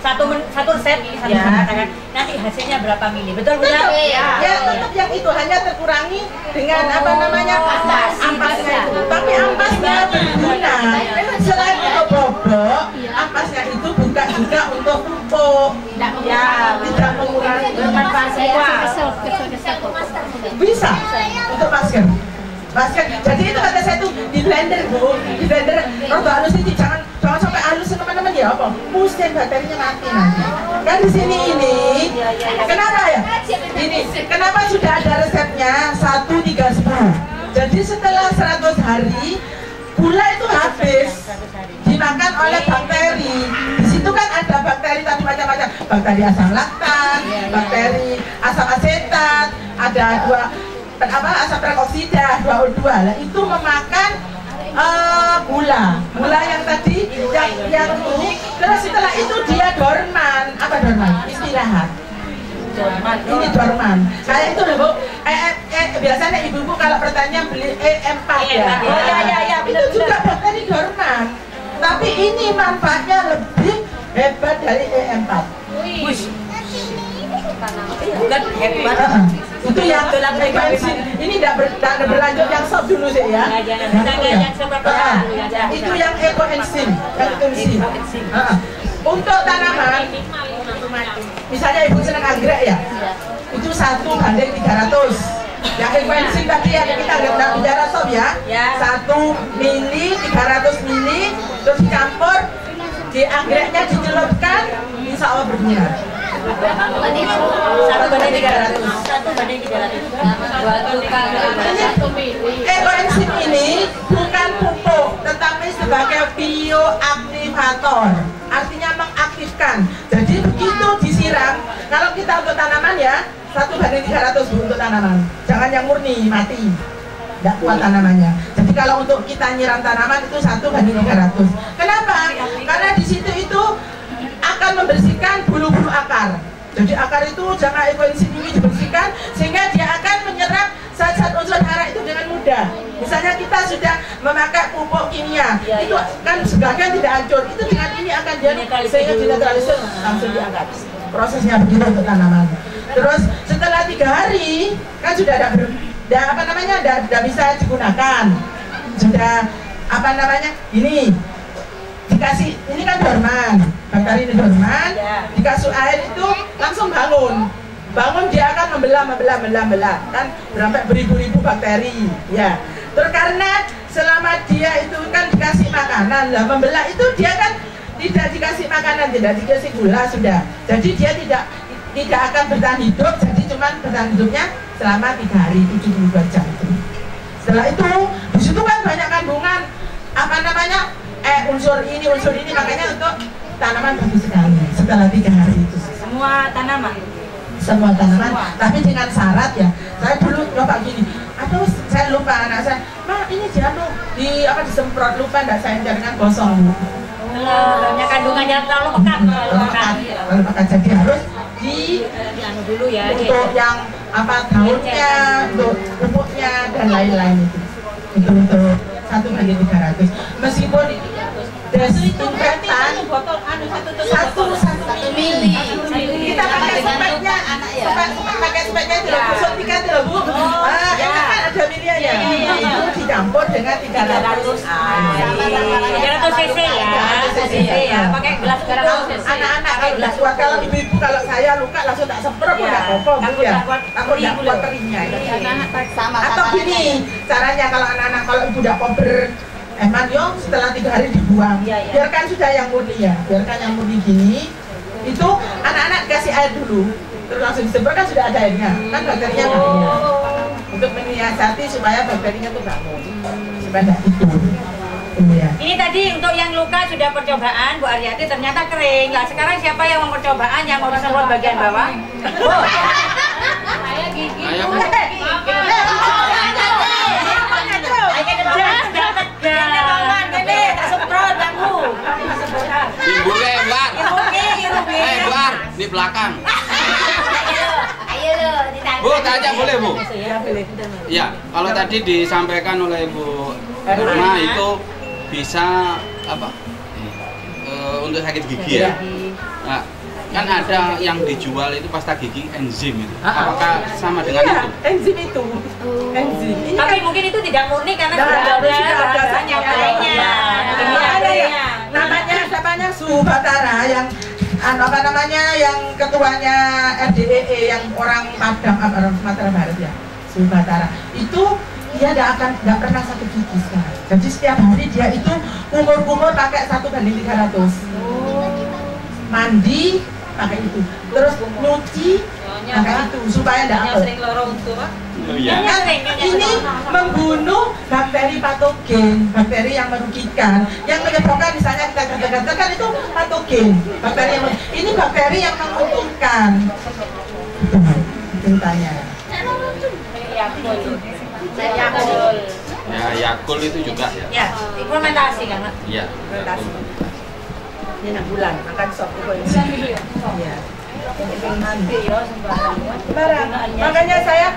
satu resep ini satu katakan nanti hasilnya berapa mili, betul Bu? Ya tetap yang itu hanya terkurangi dengan apa namanya ampasnya itu. Tapi ampasnya berguna. Selain untuk bobok, ampasnya itu bukan juga untuk pupuk. Ya, tidak mengurangi bermanfaat semua. Bisa untuk masker. Jadi itu kata saya tuh di blender Bu, di blender rada halus ini jangan sampai halus teman-teman ya apa? Pusing bakterinya mati nanti. Kan di sini ini, kenapa ya? Ini kenapa sudah ada resepnya 1, 3, 10. Jadi setelah 100 hari gula itu habis. dimakan oleh bakteri. Di situ kan ada bakteri tadi macam-macam, bakteri asam laktat, bakteri asam asetat, ada asam peroksida 2O2. Nah, itu memakan gula yang tadi yang terus setelah itu dia dorman. Apa dorman? Istirahat. Ini dorman. Kayak itu loh Bu. Biasanya ibu-ibu kalau pertanyaan beli E4 ya. Oh ya, itu juga bakteri dorman. Tapi ini manfaatnya lebih hebat dari E4. Bukan hebat. Itu yang bensin. Ini tidak berlanjut yang sop dulu sih ya. Itu yang ekoenzim, Untuk tanaman, misalnya ibu senang anggrek ya, itu 1:300. Yang ekoenzim tadi yang kita nggak bicara sop ya, 1 mili 300 mili, terus dicampur, di anggreknya dicelupkan, insya Allah berguna. 1:300. Ekoenzim ini bukan pupuk, tetapi sebagai bioaktivator, artinya mengaktifkan. Jadi begitu disiram, kalau kita untuk tanaman ya 1:300 Bu untuk tanaman. Jangan yang murni mati, tidak kuat tanamannya. Jadi kalau untuk kita nyiram tanaman itu 1:300. Kenapa? Karena di situ itu akan membersihkan bulu-bulu akar. Jadi akar itu jangan ekoenzim ini dibersihkan sehingga dia akan menyerap zat-zat unsur hara itu dengan mudah. Misalnya kita sudah memakai pupuk kimia, itu kan sebagian tidak hancur, itu dengan ini akan jadi sehingga dinetralisir langsung diangkat. Prosesnya begitu untuk tanaman. Terus setelah 3 hari kan sudah tidak bisa digunakan. Sudah ini dikasih, ini kan dorman, bakteri ini dorman, dikasih air itu langsung bangun dia akan membelah kan berapa beribu-ribu bakteri ya. Terus karena selama dia itu kan dikasih makanan lah, membelah itu dia kan tidak dikasih makanan, tidak dikasih gula sudah, jadi dia tidak akan bertahan hidup, jadi cuman bertahan hidupnya selama 3 hari 72 jam itu. Setelah itu di situ kan banyak kandungan unsur ini, makanya untuk tanaman bagus sekali setelah 3 hari itu. Semua tanaman, tapi dengan syarat ya. Saya dulu coba gini, aduh saya lupa anak saya, ini jangan disemprot, lupa enggak saya jaringan kosong. Banyak kandungannya terlalu pekat. Jadi harus dulu ya. Untuk yang daunnya, untuk pupuknya dan lain-lain itu. Untuk 1:300. Meskipun desinfektan 1 mili. Kita pakai speknya, tidak suntikan tidak Bu. Kan ada milianya. Itu dicampur dengan 300 cc ya. Pakai gelas anak-anak kalau gelas kuat, kalau ibu-ibu kalau saya luka langsung tak semprot enggak apa-apa Bu ya. Takut enggak kuat teringnya. Atau gini caranya kalau anak-anak, kalau ibu enggak kober setelah 3 hari dibuang, biarkan sudah yang murni ya, biarkan yang murni gini. Itu anak-anak kasih air dulu, terus langsung disemprot kan sudah ada airnya, kan bakterinya banyak. Untuk menyiasati supaya bakterinya tuh bangun, supaya tidak tidur. Ini tadi untuk yang luka sudah percobaan Bu Aryati, ternyata kering. Lah sekarang siapa yang mau percobaan yang mau semprot bagian bawah? Saya gigi. Ibu lebar. Lebar di belakang. Ayo lo, Bu, tanya boleh Bu? Ya, boleh. Ya, kalau tadi disampaikan oleh Bu Erma itu bisa untuk sakit gigi ya. Nah, kan ada yang dijual itu pasta gigi enzim itu. Apakah sama dengan itu? Enzim itu. Enzim. Tapi mungkin itu tidak murni karena sudah ada bahan yang lainnya. Namanya Suhu Batara yang yang ketuanya RDEE yang orang Padang Sumatera Barat ya. Suhu Batara. Itu dia nggak pernah sakit gigi sekarang. Jadi setiap hari dia itu kumur-kumur pakai 1:300. Mandi pakai itu, terus nyuci pakai itu supaya tidak apa. Ini membunuh bakteri patogen, bakteri yang merugikan, yang menyebabkan misalnya kita katakan itu patogen, bakteri yang ini bakteri yang menguntungkan. Itu tanya. Ya, Yakult itu juga. Ya, fermentasi kan? Iya. Fermentasi. Ini 6 bulan, makan sop itu. Iya. Makanya saya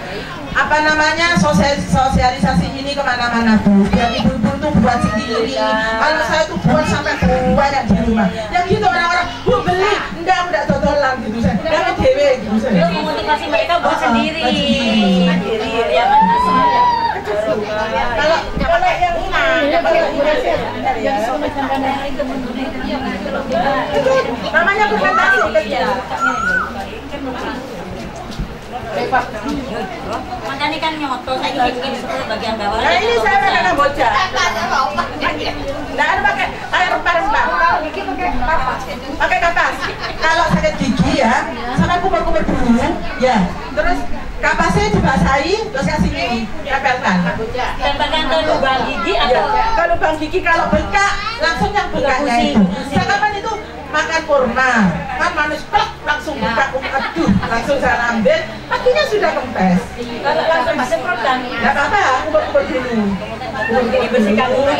sosialisasi ini kemana-mana Bu, biar ibu-ibu tuh buat sendiri. Kalau saya tuh buat sampai banyak di rumah. Yang gitu orang-orang, Bu beli, enggak totolan gitu saya. Enggak dewe gitu saya. Memotivasi mereka buat sendiri. Ya, kalau yang namanya fermentasi makanya kan nyoto saya bikin seperti bagian bawah. Nah ini saya pakai kamboja. Nggak ada pakai air rempah-rempah. Pakai kapas. Kalau sakit gigi ya, sama kumur-kumur dulu, ya. Terus kapasnya dibasahi, terus kasih ini, tempelkan. Tempelkan ke lubang gigi atau? Ke lubang gigi kalau bengkak, langsung yang bengkaknya itu. Sekarang itu makan kurma, kan manis plak langsung buka, aduh, langsung saya ambil, akhirnya sudah kempes. Kalau langsung disemprot kan? Nggak apa-apa, kubur-kubur dulu. Dibersihkan dulu,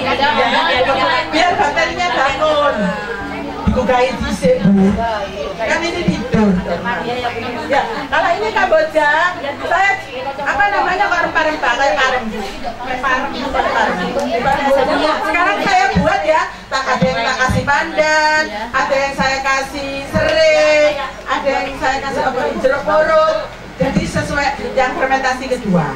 biar bakterinya bangun. Dikukai disik Bu, kan ini tidur. Ya, kalau ini kamboja, saya apa namanya kok rempah-rempah kayak parem. Sekarang saya buat ya, ada yang tak kasih pandan, ada yang saya kasih serai, ada yang saya kasih apa jeruk purut. Jadi sesuai yang fermentasi kedua.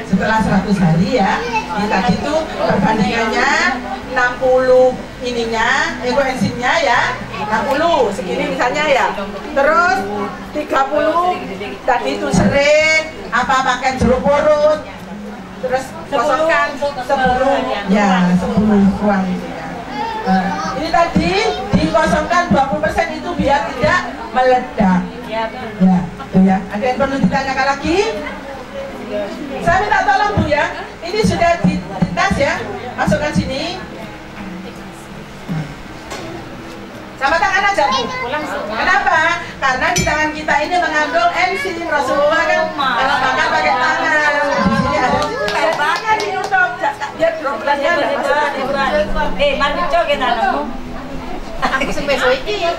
Setelah 100 hari ya, ini tadi itu perbandingannya 60 ininya, enzimnya ya, 60 segini misalnya ya. Terus 30 tadi itu serai, apa pakai jeruk purut. Terus kosongkan 10 ya, 10 ruang itu ya. Ini tadi dikosongkan 20% itu biar tidak meledak. Ya, tuh ya. Ada yang perlu ditanyakan lagi? Saya minta tolong Bu ya. Ini sudah di tas ya. Masukkan sini. Sama tangan aja Bu. Kenapa? Karena di tangan kita ini mengandung enzim. Rasulullah kan kalau makan pakai tangan. Di sini ada tangan diutup. Biar dropletnya enggak masuk. mari coba nanamu. Aku sampai soiki ya.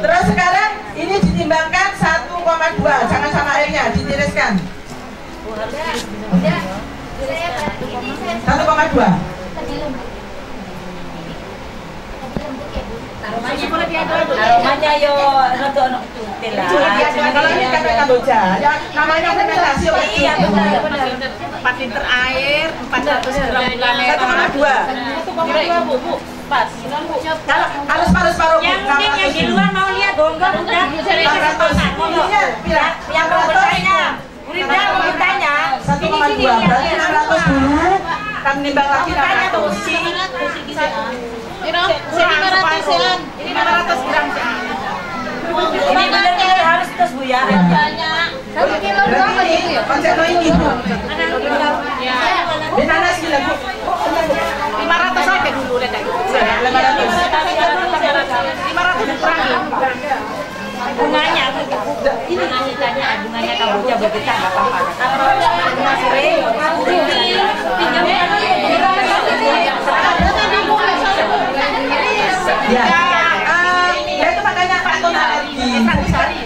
Terus sekarang ini ditimbangkan 1,2, jangan sama airnya, ditiriskan. 1,2. Aromanya yo rada ono tutil lah. Kalau ini pakai kamboja, ya namanya fermentasi. Iya benar. 4 liter air, 400 gram gula merah. 1,2. Bu. Pas. Kalau harus paruh-paruh. Yang mungkin yang di luar mau lihat gonggong udah. Yang mau bertanya. Muridnya mau bertanya. 1,2 berarti 600 dulu. Kan nimbang lagi 600. Ini 500 ya. Ini 500 gram. Ini benar-benar harus terus Bu ya. Berarti ini konsep ini Bu. Di nanas gila Bu. 500 aja dulu lihat aja. 500 dikurangi. Bunganya ini tanya bunganya kamboja buat kita nggak apa-apa. Bunga serai, Ya, itu makanya Pak Tun alergi.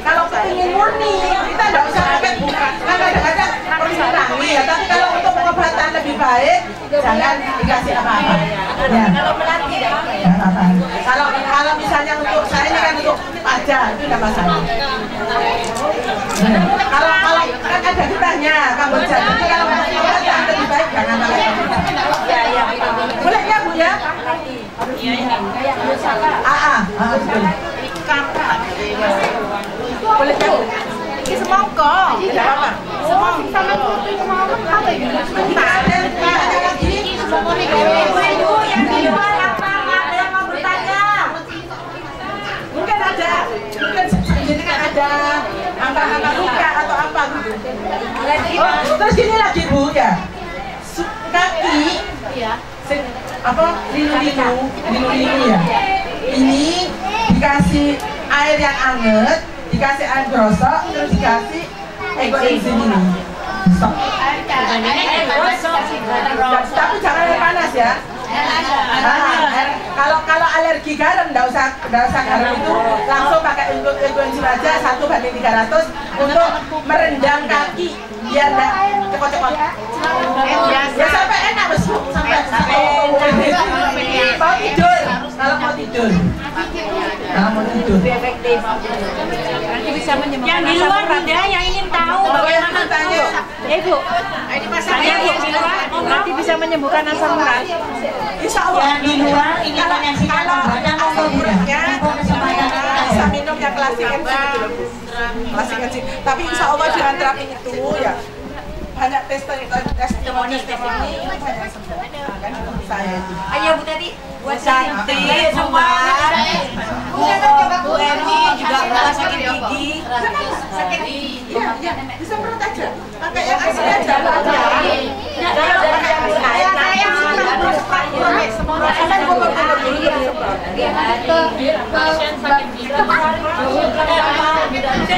Kalau kepingin murni, kita nggak usah pakai bunga. Kan kadang-kadang harus dikurangi ya. Tapi kalau untuk pengobatan lebih baik, jangan dikasih apa-apa. Ya. kalau melatih ya. Kalau misalnya untuk saya ini kan untuk pajak itu tidak masalah. Kalau kan ada getahnya kamboja. Jadi kalau untuk pengobatan lebih baik jangan pakai bunga. Ya. Boleh ya Bu ya? Iya. Betul. Boleh ya. Ini semongko. Tidak apa-apa. Semongko. Apa ini? Ada lagi. Ibu yang di luar apa ada yang mau bertanya? Mungkin ada. Mungkin ini kan ada angka-angka luka atau apa gitu. Lagi Terus gini lagi Bu ya, kaki linu-linu ya, ini dikasih air yang anget, dikasih air grosok, terus dikasih enzim ini. Tapi jangan air panas ya. Kalau alergi garam nggak usah garam itu, langsung pakai enzim aja 1:300 untuk merendam kaki biar nggak cepot-cepot. Ya sampai enak bos, sampai mau tidur. Kalau mau tidur, efektif. Yang di luar Bunda yang ingin tahu bagaimana tanya. Ibu, ini masalahnya di luar nanti bisa menyembuhkan asam urat. Insya Allah. Yang di luar ini menyaksikan pembaca asam uratnya bisa minum yang klasik enzim. Tapi insya Allah dengan terapi itu ya banyak testimoni banyak sembuh. Saya itu. Ayo Bu tadi buat cantik semua. Bu Eni juga sakit gigi. Sakit gigi. Iya, disemprot aja. Pakai yang asli aja.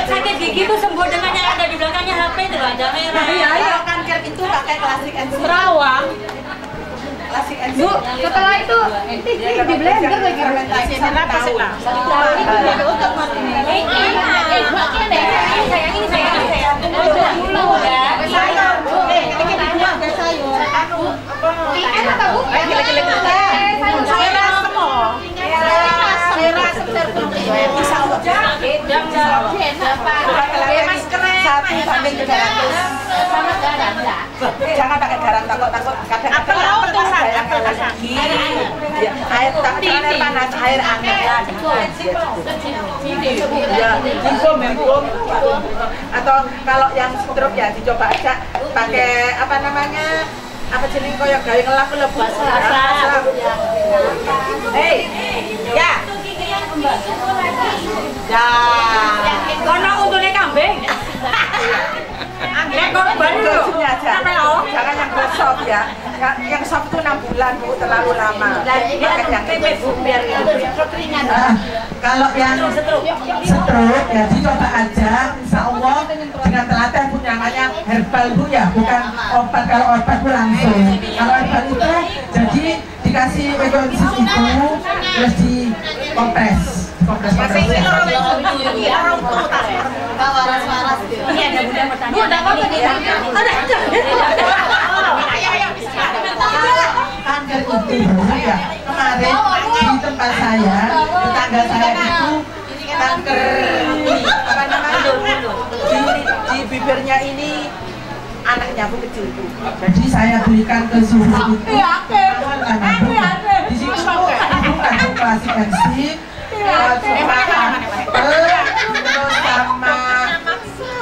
Sakit gigi itu sembuh dengan yang ada di belakangnya HP itu loh, ada merah. Kalau kanker itu pakai klasik enzim. Terawang. Klasik enzim. Bu, setelah itu di blender lagi. Jangan pakai garam, takut kadang-kadang air panas, air anget atau kalau yang stroke ya dicoba aja pakai apa namanya, apa jenis koyok gawe ngelap lebu ya Kono untune kambing. Anggrek korban dulu. Jangan yang soft ya. Yang soft itu 6 bulan Bu, terlalu lama. Pakai yang Bu biar kalau yang stroke ya dicoba aja, insya Allah dengan telaten Bu, namanya herbal Bu ya, bukan obat. Kalau obat Bu langsung. Kalau herbal itu jadi dikasih enzim itu terus dikompres. Bu, udah mau tadi. Kanker itu ya, kemarin di tempat saya, tetangga saya itu kanker ini apa namanya, di bibirnya ini anaknya Bu kecil Bu. Jadi saya berikan ke suhu itu. Di situ bukan klasik enzim, terus sama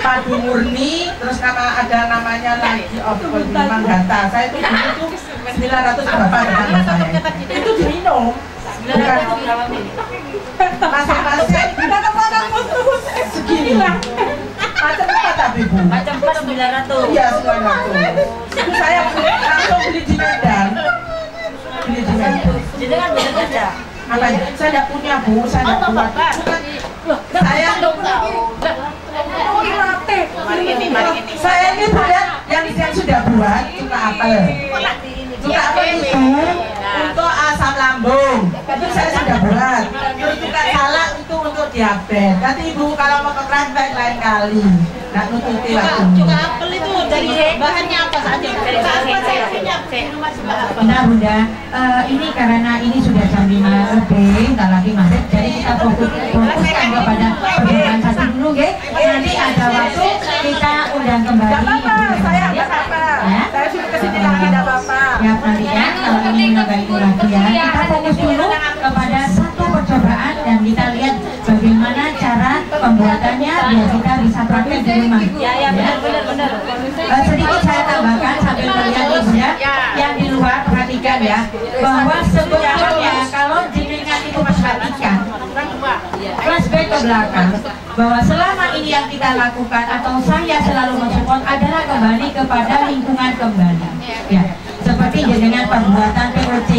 padu murni, terus ada namanya lagi obat manggata. Saya itu 900 berapa dengan saya itu diminum, bukan masing-masing segini lah, macam apa tapi Bu? Macam 900. Iya 900. Itu saya langsung beli di Medan. Jadi kan bener aja. Apa? Saya tidak punya Bu, saya tidak buat. Saya Saya ini buat yang sudah buat cuka apel. Cuka apel itu untuk asam lambung. Itu saya sudah buat. Terus cuka salak itu untuk diabetes. Nanti Ibu kalau mau ke Kranjang lain kali. Nggak nututi waktu. Cuka apel itu dari bahannya apa saja? Nah Bunda, ini karena ini sudah jam 5 lebih, nggak lagi maghrib, jadi kita fokuskan kepada pertemuan satu dulu, ya. Nanti ada waktu kita undang kembali. Nggak apa-apa, saya nggak apa-apa. Saya sudah kesini lagi, nggak apa-apa. Ya nanti ya, kalau ingin menambah itu lagi ya, kita fokus dulu kepada satu percobaan dan kita lihat bagaimana cara pembuatannya biar kita bisa praktek di rumah. Ya benar. Sedikit saya tambahkan sambil melihat Ibu ya, yang di luar perhatikan ya, bahwa sebetulnya kalau jenengan itu perhatikan flashback ke belakang bahwa selama ini yang kita lakukan atau saya selalu mensupport adalah kembali kepada lingkungan kembali. Ya, seperti dengan perbuatan POC,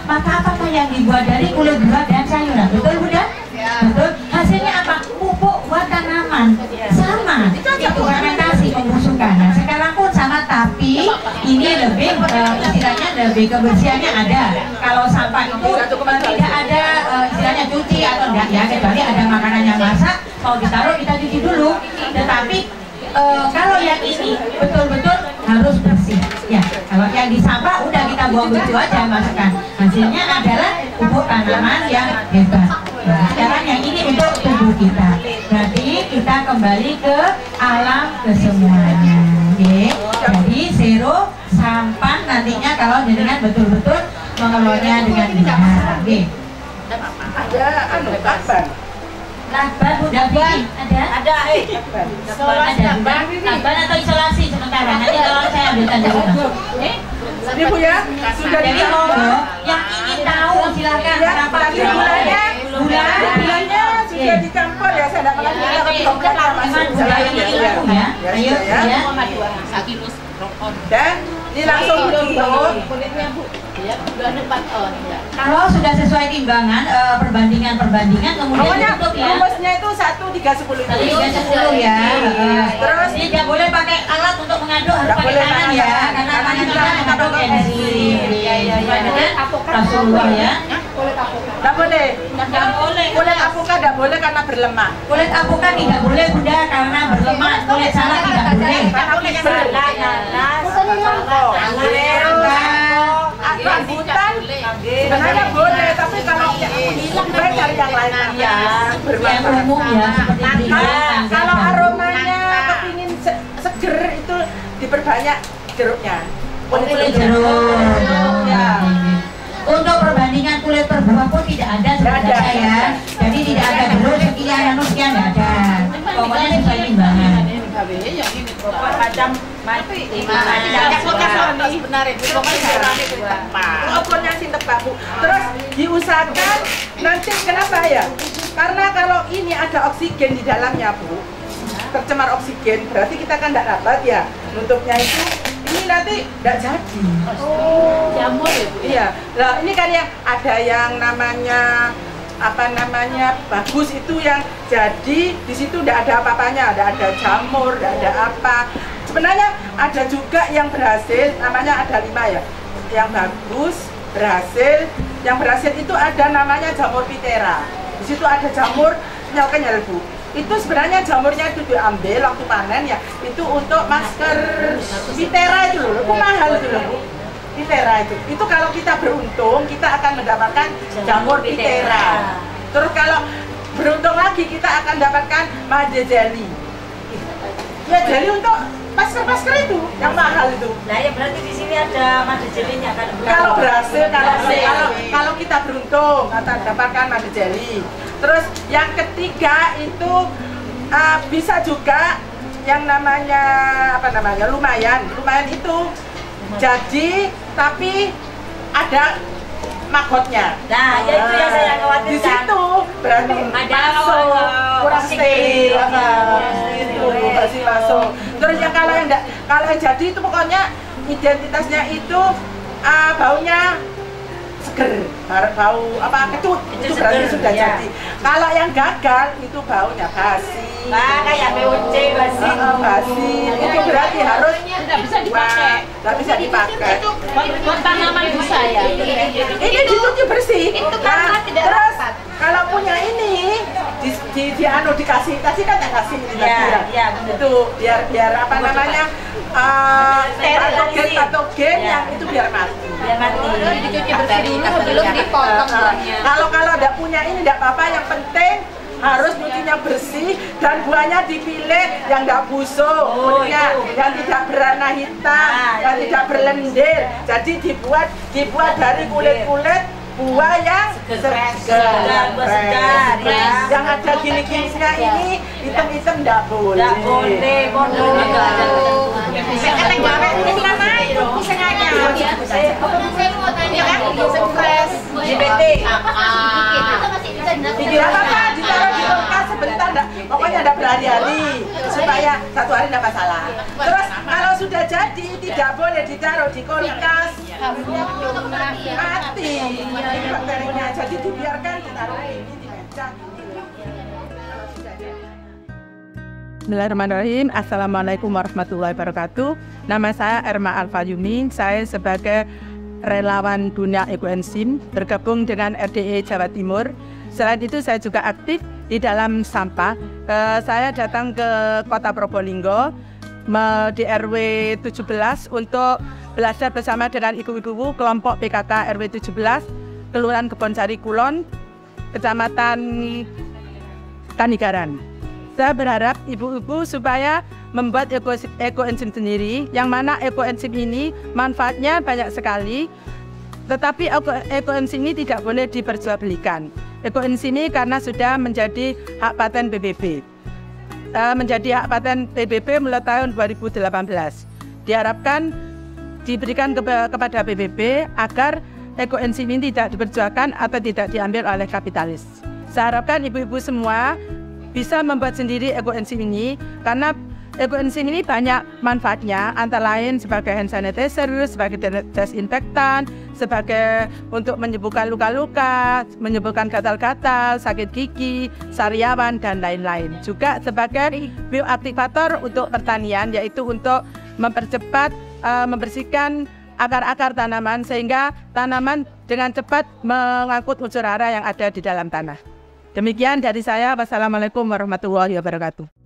maka apakah yang dibuat dari kulit buah dan sayuran, betul Bunda? Betul. Hasilnya apa? Pupuk buat tanaman. Sama. Itu fermentasi membusukkan. Nah, sekarang pun sama, tapi ini lebih istilahnya lebih kebersihannya ada. Kalau sampah itu tidak ada istilahnya cuci atau enggak ya, kecuali ada makanan yang masak mau ditaruh kita cuci dulu. Tetapi kalau yang ini betul-betul harus bersih. Ya, kalau yang di sampah udah kita buang begitu aja, masukkan. Hasilnya adalah pupuk tanaman yang hebat. Nah, sekarang yang ini untuk tubuh kita. Berarti kita kembali ke alam kesemuanya. Oke. Jadi zero sampah nantinya kalau dengan betul-betul mengelolanya dengan benar. Oke. Ada lakban. Lakban udah bikin? Ada. Lakban atau isolasi sementara. Nanti kalau saya ambilkan dulu. Ini Bu ya, sudah dicampur. Yang ingin tahu silakan. Berapa gulanya? Gulanya sudah dicampur ya, saya tidak pernah lihat tapi dokternya masuk ya. Ayo ya. Dan ini langsung dihitung. Kulitnya Bu, ya udah 4 on ya. Kalau sudah sesuai timbangan, perbandingan kemudian ditutup ya. Rumusnya itu 1/310 itu. 1/310 ya. Terus ini tidak boleh pakai alat untuk mengaduk, harus pakai tangan ya, karena tangan kita mengaduk enzim. Rasulullah ya. Tidak boleh. Kulit apokat tidak boleh karena berlemak. Kulit apokat tidak boleh Bunda karena berlemak. Kulit salak tidak boleh. Rambutan sebenarnya boleh, tapi kalau baik cari yang lain ya, yang umum ya seperti ini. Kalau aromanya kepingin seger itu diperbanyak jeruknya. Kulit jeruk. Ya. Untuk perbandingan kulit per buah pun tidak ada sebenarnya ya. Jadi tidak ada jeruk sekian sekian tidak ada. Pokoknya sesuai timbangan. Ukurnya sih tepat Bu. Terus diusahakan nanti kenapa ya? Karena kalau ini ada oksigen di dalamnya Bu, tercemar oksigen, berarti kita kan tidak dapat ya nutupnya itu. Ini nanti tidak jadi. Jamur ya Bu? Iya. Nah ini kan yang ada yang namanya bagus itu yang jadi di situ tidak ada apa-apanya, tidak ada jamur, tidak ada apa. Sebenarnya ada juga yang berhasil, namanya ada 5 ya, yang bagus berhasil. Yang berhasil itu ada namanya jamur pitera. Di situ ada jamur nyel Bu. Itu sebenarnya jamurnya itu diambil waktu panen ya, itu untuk masker pitera itu loh, itu mahal itu loh Bu. Pitera itu kalau kita beruntung kita akan mendapatkan jamur pitera. Terus kalau beruntung lagi kita akan dapatkan made jelly. Ya jelly untuk masker itu yang mahal itu. Nah ya berarti di sini ada made jelly-nya kan. Kalau berhasil, kalau kita beruntung akan dapatkan made jelly. Terus yang ketiga itu bisa juga yang namanya lumayan itu jadi tapi ada magotnya. Nah, ya itu yang saya khawatirkan. Di situ berarti ada masuk kurang steril. Masih masuk. Terus yang kalau yang jadi itu pokoknya identitasnya itu baunya seger, bau kecut, itu berarti sudah jadi. Kalau yang gagal itu baunya basi. Kayak POC basi. Basi itu berarti harus tidak bisa dipakai. Tidak bisa dipakai. Buat tanaman bisa ya. Ini dicuci bersih. Itu karena tidak terus rapat. kalau punya ini dikasih kan tak kasih ya, itu biar apa namanya patogen yang itu biar mati. Dicuci bersih dulu sebelum dipotong buahnya. Kalau tidak punya ini tidak apa-apa, yang penting harus nyucinya bersih dan buahnya dipilih yang tidak busuk, yang tidak berwarna hitam, yang tidak berlendir. Jadi dibuat dari kulit buah yang segar, yang ada gini-gininya ini hitam-hitam tidak boleh. Tidak boleh. Tidak apa-apa, ditaruh di kulkas Pokoknya ada berhari-hari supaya satu hari tidak masalah. Terus kalau sudah jadi tidak boleh ditaruh di kulkas, mati bakterinya. Jadi dibiarkan ditaruh ini di meja. Bismillahirrahmanirrahim. Assalamualaikum warahmatullahi wabarakatuh. Nama saya Erma Alfayumi. Saya sebagai relawan dunia ekoenzim bergabung dengan RDE Jawa Timur. Selain itu saya juga aktif di dalam sampah. Saya datang ke Kota Probolinggo di RW 17 untuk belajar bersama dengan ibu-ibu kelompok PKK RW 17 Kelurahan Kebonsari Kulon, Kecamatan Kanigaran. Saya berharap ibu-ibu supaya membuat ekoenzim sendiri, yang mana ekoenzim ini manfaatnya banyak sekali, tetapi ekoenzim ini tidak boleh diperjualbelikan. Ekoenzim ini karena sudah menjadi hak paten PBB. Menjadi hak paten PBB mulai tahun 2018. Diharapkan diberikan kepada PBB agar ekoenzim ini tidak diperjualkan atau tidak diambil oleh kapitalis. Saya harapkan ibu-ibu semua bisa membuat sendiri ekoenzim ini, karena ekoenzim ini banyak manfaatnya, antara lain sebagai hand sanitizer, sebagai desinfektan, sebagai untuk menyembuhkan luka-luka, menyembuhkan gatal-gatal, sakit gigi, sariawan, dan lain-lain. Juga sebagai bioaktivator untuk pertanian, yaitu untuk mempercepat membersihkan akar-akar tanaman sehingga tanaman dengan cepat mengangkut unsur hara yang ada di dalam tanah. Demikian dari saya. Wassalamualaikum warahmatullahi wabarakatuh.